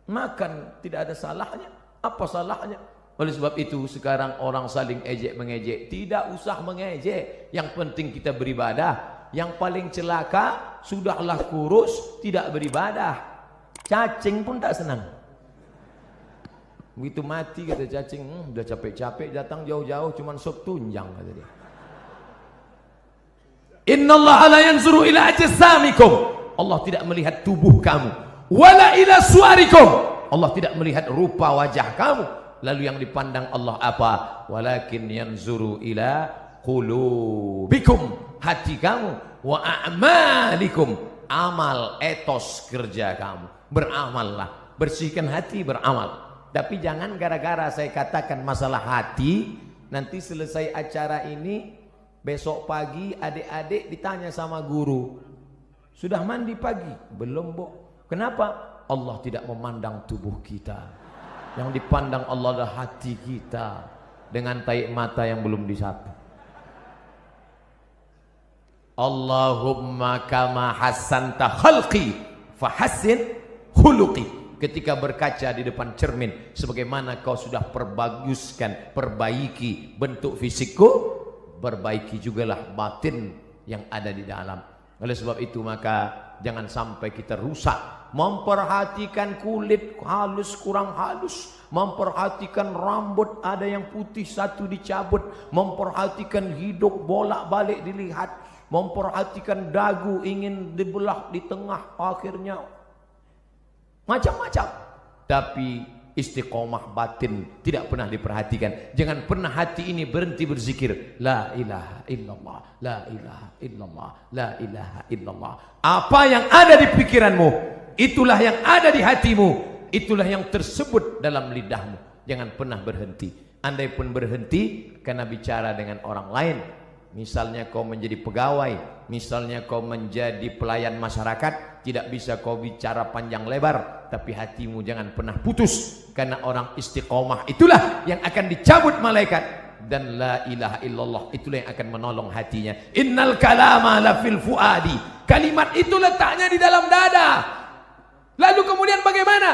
Makan tidak ada salahnya. Apa salahnya? Oleh sebab itu sekarang orang saling ejek mengejek. Tidak usah mengejek, yang penting kita beribadah. Yang paling celaka, sudahlah kurus tidak beribadah, cacing pun tak senang. Begitu mati kata cacing, udah capek-capek datang jauh-jauh cuman sop tunjang kata dia. Innallaha la yanzuru ila ajsamikum, Allah tidak melihat tubuh kamu. Wala ila suarikum, Allah tidak melihat rupa wajah kamu. Lalu yang dipandang Allah apa? Walakin yanzuru ila qulubikum, hati kamu, wa a'malikum, amal, etos kerja kamu. Beramallah, bersihkan hati, beramal. Tapi jangan gara-gara saya katakan masalah hati, nanti selesai acara ini, besok pagi adik-adik ditanya sama guru, sudah mandi pagi? Belum, Bu. Kenapa? Allah tidak memandang tubuh kita. Yang dipandang Allah adalah hati kita dengan taik mata yang belum disapu. Allahumma kama hassanta khalqi fahassin khuluqi. Ketika berkaca di depan cermin, sebagaimana kau sudah perbaiki bentuk fisikku, perbaiki jugalah batin yang ada di dalam. Oleh sebab itu maka jangan sampai kita rusak memperhatikan kulit halus kurang halus, memperhatikan rambut ada yang putih satu dicabut, memperhatikan hidung bolak-balik dilihat, memperhatikan dagu ingin dibelah di tengah, akhirnya macam-macam. Tapi istiqomah batin tidak pernah diperhatikan. Jangan pernah hati ini berhenti berzikir la ilaha illallah, la ilaha illallah, la ilaha illallah. Apa yang ada di pikiranmu, itulah yang ada di hatimu, itulah yang tersebut dalam lidahmu. Jangan pernah berhenti. Andai pun berhenti karena bicara dengan orang lain, misalnya kau menjadi pegawai, misalnya kau menjadi pelayan masyarakat, tidak bisa kau bicara panjang lebar, tapi hatimu jangan pernah putus, karena orang istiqomah itulah yang akan dicabut malaikat. Dan la ilaha illallah itulah yang akan menolong hatinya. Innal kalama la fil fuadi, kalimat itu letaknya di dalam dada. Lalu kemudian bagaimana?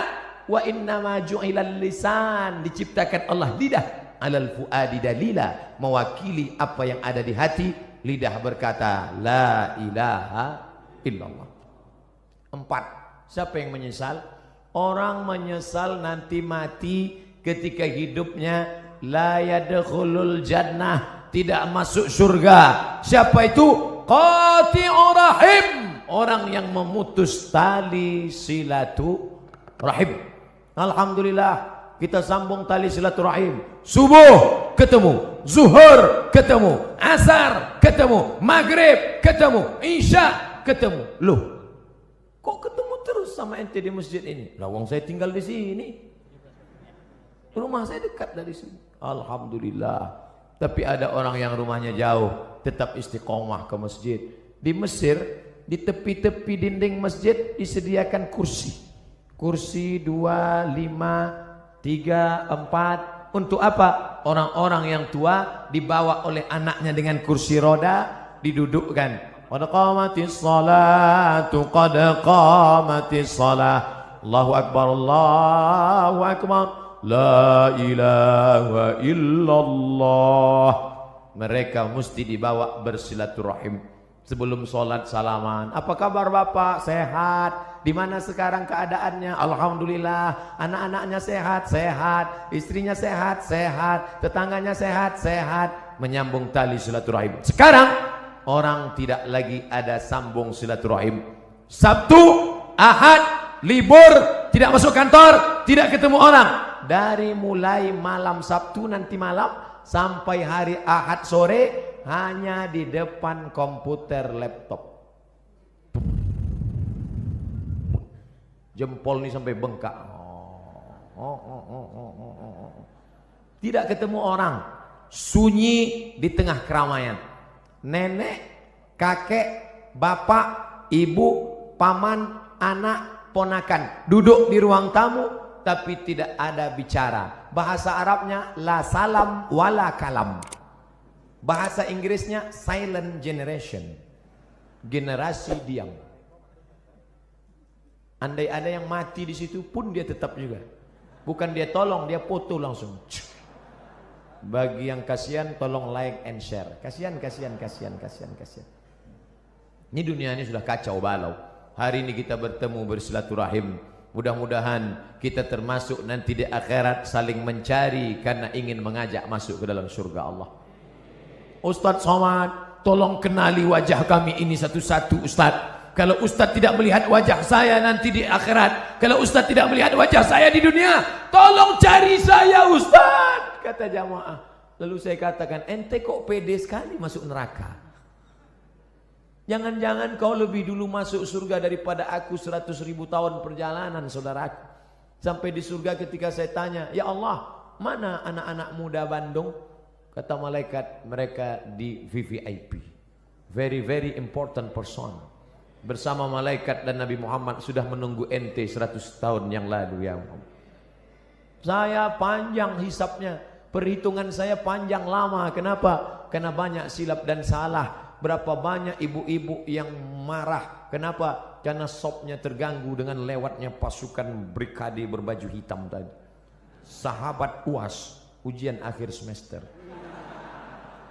Wa innama ju'ilal lisan, diciptakan Allah lidah, alal fuadi dalila, mewakili apa yang ada di hati. Lidah berkata la ilaha illallah. 4. Siapa yang menyesal? Orang menyesal nanti mati ketika hidupnya la yadkhulul jannah, tidak masuk surga. Siapa itu? Qati'ur rahim, orang yang memutus tali silaturahim. Alhamdulillah kita sambung tali silaturahim. Subuh ketemu, zuhur ketemu, asar ketemu, maghrib ketemu, isya ketemu. Loh, kok ketemu terus sama ente di masjid ini? Lah wong saya tinggal di sini, rumah saya dekat dari sini. Alhamdulillah. Tapi ada orang yang rumahnya jauh, tetap istiqomah ke masjid. Di Mesir, di tepi-tepi dinding masjid disediakan kursi. Kursi 2, 5, 3, 4. Untuk apa? Orang-orang yang tua dibawa oleh anaknya dengan kursi roda, didudukkan. Qad qamatis salatu, qad qamatis salah. Allahu akbar, Allahu akbar. La ilaha illallah. Mereka mesti dibawa bersilaturahim. Sebelum sholat salaman. Apa kabar Bapak? Sehat. Di mana sekarang keadaannya? Alhamdulillah. Anak-anaknya sehat, sehat. Istrinya sehat, sehat. Tetangganya sehat, sehat. Menyambung tali silaturahim. Sekarang orang tidak lagi ada sambung silaturahim. Sabtu, Ahad, libur, tidak masuk kantor, tidak ketemu orang. Dari mulai malam Sabtu nanti malam sampai hari Ahad sore hanya di depan komputer laptop. Jempol ini sampai bengkak. Tidak ketemu orang. Sunyi di tengah keramaian. Nenek, kakek, bapak, ibu, paman, anak, ponakan duduk di ruang tamu tapi tidak ada bicara. Bahasa Arabnya la salam wala kalam. Bahasa Inggrisnya silent generation. Generasi diam. Andai ada yang mati di situ pun dia tetap juga. Bukan dia tolong, dia foto langsung. Bagi yang kasihan tolong like and share. Kasihan. Ini dunia ini sudah kacau balau. Hari ini kita bertemu bersilaturahim. Mudah-mudahan kita termasuk nanti di akhirat saling mencari karena ingin mengajak masuk ke dalam surga Allah. Ustadz Somad, tolong kenali wajah kami ini satu-satu Ustadz. Kalau Ustadz tidak melihat wajah saya nanti di akhirat, kalau Ustadz tidak melihat wajah saya di dunia, tolong cari saya Ustadz, kata jamaah. Lalu saya katakan, ente kok pede sekali masuk neraka? Jangan-jangan kau lebih dulu masuk surga daripada aku 100.000 tahun perjalanan saudaraku. Sampai di surga ketika saya tanya, ya Allah, mana anak-anak muda Bandung? Kata malaikat, mereka di VVIP, very very important person. Bersama malaikat dan Nabi Muhammad sudah menunggu ente 100 tahun yang lalu ya Muhammad. Saya panjang hisapnya, perhitungan saya panjang lama. Kenapa? Karena banyak silap dan salah. Berapa banyak ibu-ibu yang marah. Kenapa? Karena sopnya terganggu dengan lewatnya pasukan brigade berbaju hitam tadi. Sahabat UAS, ujian akhir semester.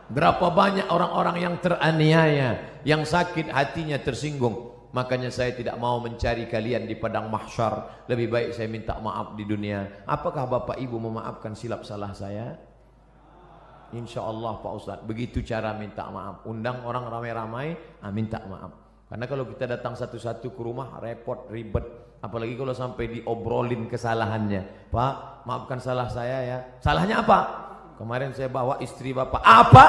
Berapa banyak orang-orang yang teraniaya, yang sakit hatinya tersinggung. Makanya saya tidak mau mencari kalian di padang mahsyar. Lebih baik saya minta maaf di dunia. Apakah Bapak Ibu memaafkan silap salah saya? Insya Allah Pak Ustadz. Begitu cara minta maaf. Undang orang ramai-ramai, minta maaf. Karena kalau kita datang satu-satu ke rumah repot, ribet. Apalagi kalau sampai diobrolin kesalahannya. Pak, maafkan salah saya ya. Salahnya apa? Kemarin saya bawa istri Bapak. Apa?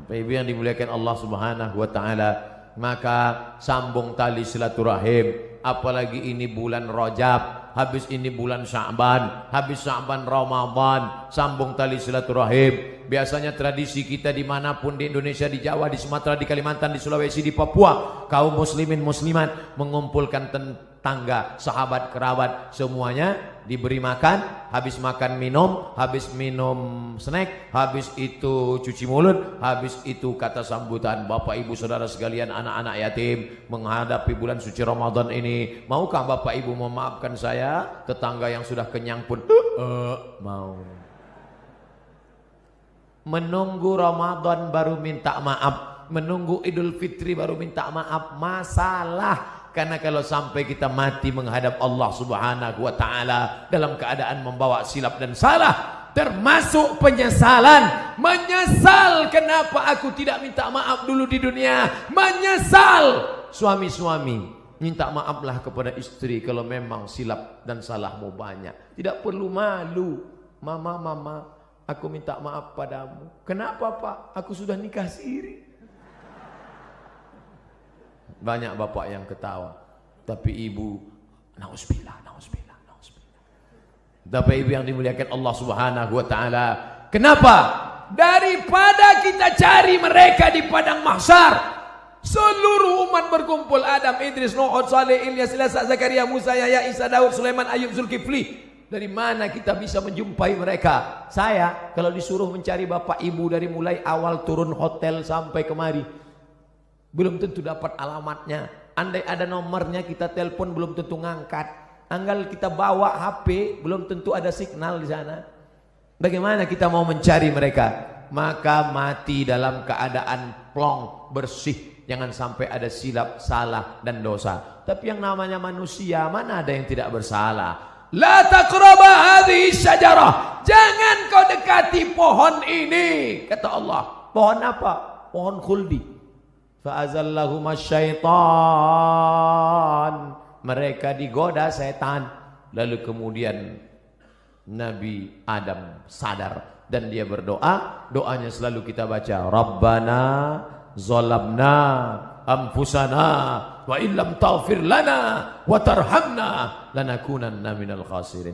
Ibu yang dimuliakan Allah Subhanahu wa taala, maka sambung tali silaturahim. Apalagi ini bulan Rajab, habis ini bulan Sya'ban, habis Sya'ban Ramadan, sambung tali silaturahim. Biasanya tradisi kita dimanapun di Indonesia, di Jawa, di Sumatera, di Kalimantan, di Sulawesi, di Papua, kaum muslimin muslimat mengumpulkan tetangga, sahabat, kerabat, semuanya diberi makan. Habis makan minum, habis minum snack, habis itu cuci mulut, habis itu kata sambutan. Bapak ibu saudara sekalian, anak-anak yatim menghadapi bulan suci Ramadan ini, maukah Bapak ibu memaafkan saya? Tetangga yang sudah kenyang pun mau. Menunggu Ramadan baru minta maaf, menunggu Idul Fitri baru minta maaf, masalah. Karena kalau sampai kita mati menghadap Allah Subhanahu wa taala dalam keadaan membawa silap dan salah, termasuk penyesalan. Menyesal kenapa aku tidak minta maaf dulu di dunia. Menyesal. Suami-suami, minta maaflah kepada istri kalau memang silap dan salahmu banyak. Tidak perlu malu. Mama, aku minta maaf padamu. Kenapa Pak? Aku sudah nikah siri. Banyak bapak yang ketawa, tapi ibu, nauzubillah. Tapi ibu yang dimuliakan Allah Subhanahu wa taala, kenapa? Daripada kita cari mereka di padang mahsyar, seluruh umat berkumpul, Adam, Idris, Nuh, Saleh, Ilyas, Ilyasan, Zakaria, Musa, Yahya, Isa, Daud, Sulaiman, Ayub, Zulkifli. Dari mana kita bisa menjumpai mereka? Saya kalau disuruh mencari bapak ibu dari mulai awal turun hotel sampai kemari, belum tentu dapat alamatnya. Andai ada nomornya kita telepon belum tentu ngangkat. Anggal kita bawa HP belum tentu ada signal di sana. Bagaimana kita mau mencari mereka? maka mati dalam keadaan plong, bersih. Jangan sampai ada silap, salah dan dosa. Tapi yang namanya manusia, mana ada yang tidak bersalah? La taqraba hadhihi syajarah. Jangan kau dekati pohon ini, kata Allah. Pohon apa? Pohon khuldi. Fa'azallahuma syaitan. Mereka digoda setan. Lalu kemudian Nabi Adam sadar dan dia berdoa. Doanya selalu kita baca, Rabbana zalamna anfusana wa illam taghfir lana wa tarhamna lanakunanna minal khasirin.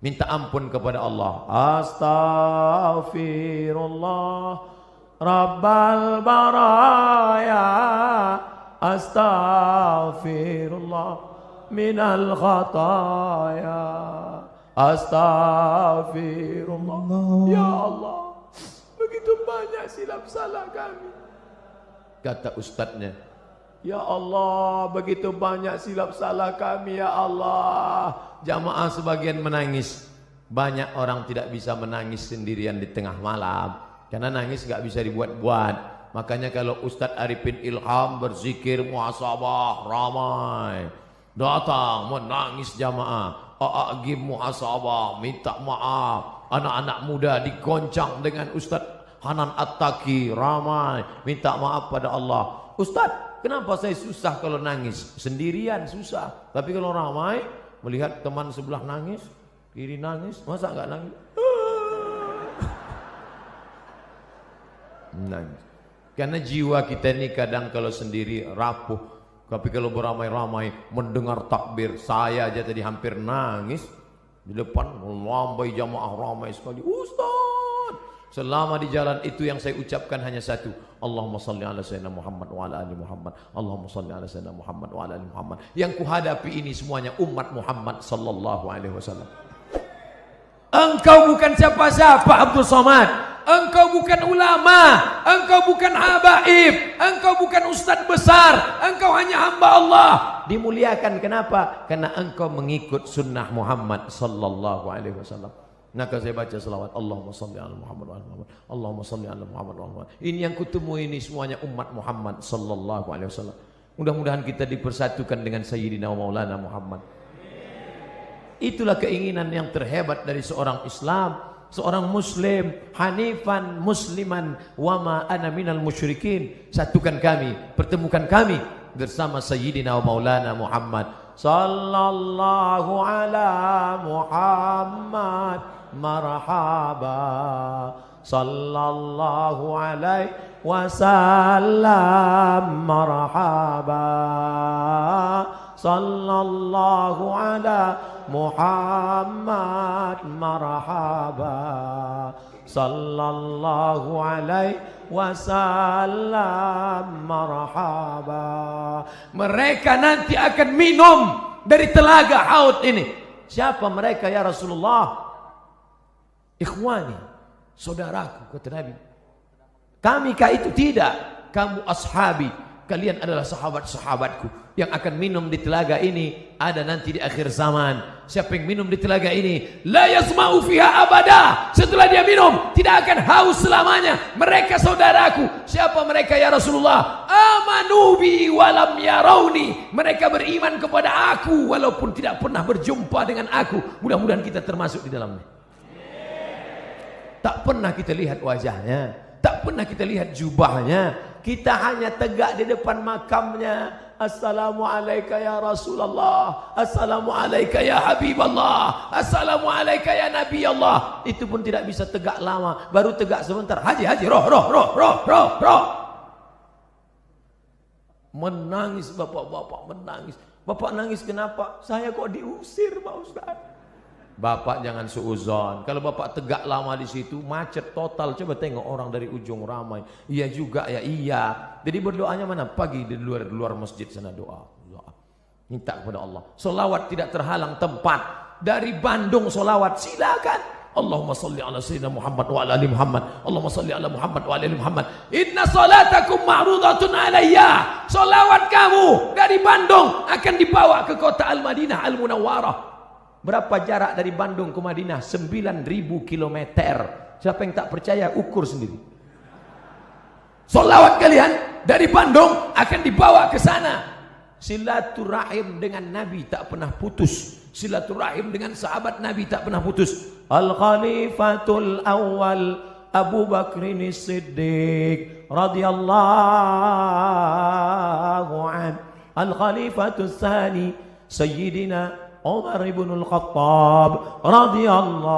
Minta ampun kepada Allah. Astaghfirullah Rabbal baraya, astaghfirullah minal khataya, astaghfirullah. Ya Allah, begitu banyak silap salah kami. Kata ustadznya, ya Allah, begitu banyak silap salah kami ya Allah. Jamaah sebagian menangis. Banyak orang tidak bisa menangis sendirian di tengah malam, karena nangis gak bisa dibuat-buat. Makanya kalau Ustadz Arifin Ilham berzikir muhasabah ramai, datang menangis jamaah. A'agim muhasabah, minta maaf. Anak-anak muda digoncang dengan Ustadz Hanan At-Taki, ramai minta maaf pada Allah. Ustadz, kenapa saya susah kalau nangis? Sendirian susah, tapi kalau ramai, melihat teman sebelah nangis, kiri nangis, masa enggak nangis? Nangis. Karena jiwa kita ini kadang kalau sendiri rapuh, tapi kalau beramai-ramai mendengar takbir, saya aja tadi hampir nangis di depan, melambai jamaah ramai sekali. Ustaz, selama di jalan itu yang saya ucapkan hanya satu, Allahumma salli ala sayyidina Muhammad wa ala ali Muhammad, Allahumma salli ala sayyidina Muhammad wa ala ali Muhammad. Yang kuhadapi ini semuanya umat Muhammad sallallahu alaihi wasallam. Engkau bukan siapa-siapa Abdul Somad, engkau bukan ulama, engkau bukan habaib, engkau bukan ustadz besar, engkau hanya hamba Allah. Dimuliakan kenapa? Karena engkau mengikut sunnah Muhammad sallallahu alaihi wasallam. Maka saya baca selawat, Allahumma salli ala Muhammad wa ala Muhammad, Allahumma salli ala Muhammad wa ala Muhammad. Ini yang kutemu ini semuanya umat Muhammad sallallahu alaihi wasallam. Mudah-mudahan kita dipersatukan dengan Sayyidina Maulana Muhammad. Itulah keinginan yang terhebat dari seorang Islam, seorang Muslim, hanifan musliman wa ma ana minal musyrikin. Satukan kami, pertemukan kami bersama Sayyidina Maulana Muhammad sallallahu ala Muhammad marhaba sallallahu alaihi wasallam marhaba sallallahu ala Muhammad marhaba sallallahu alaihi wasallam marhaba. Mereka nanti akan minum dari telaga haud ini. Siapa mereka ya Rasulullah? Ikhwani, saudaraku, kata Nabi. Kami kah itu? Tidak. Kamu ashabi, kalian adalah sahabat-sahabatku yang akan minum di telaga ini. Ada nanti di akhir zaman. Siapa yang minum di telaga ini, la yasma'u fiha abada. Setelah dia minum, tidak akan haus selamanya. Mereka saudaraku. Siapa mereka ya Rasulullah? Amanu bi walam yarawni. Mereka beriman kepada aku walaupun tidak pernah berjumpa dengan aku. Mudah-mudahan kita termasuk di dalamnya. Tak pernah kita lihat wajahnya, tak pernah kita lihat jubahnya. Kita hanya tegak di depan makamnya. Assalamualaikum ya Rasulullah, Assalamualaikum ya Habiballah, Assalamualaikum ya Nabi Allah. Itu pun tidak bisa tegak lama, baru tegak sebentar. Haji roh. Menangis bapak-bapak, menangis. Bapak nangis kenapa? Saya kok diusir Pak Ustaz. Bapak jangan suuzon. Kalau bapak tegak lama di situ macet total. Coba tengok orang dari ujung ramai. Iya juga ya, iya. Jadi berdoanya mana? Pagi di luar masjid sana doa. Minta kepada Allah. Solawat tidak terhalang tempat. Dari Bandung solawat silakan. Allahumma salli ala sayyidina Muhammad wa ala ali Muhammad. Allahumma salli ala Muhammad wa ala ali Muhammad. Inna salatakum ma'rudatun alayya. Solawat kamu dari Bandung akan dibawa ke kota Al-Madinah Al-Munawwarah. Berapa jarak dari Bandung ke Madinah? 9.000 kilometer. Siapa yang tak percaya ukur sendiri. Sholawat kalian dari Bandung akan dibawa ke sana. Silaturahim dengan Nabi tak pernah putus. Silaturahim dengan sahabat Nabi tak pernah putus. Al-Khalifatul Awal Abu Bakrin Siddiq radhiyallahu an. Al-Khalifatul Tsani Sayyidina Umar ibn al-Khattab radhiyallahu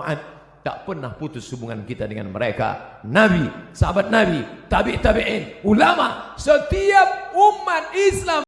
an. Tak pernah putus hubungan kita dengan mereka. Nabi, sahabat Nabi, tabi'in, ulama, setiap umat Islam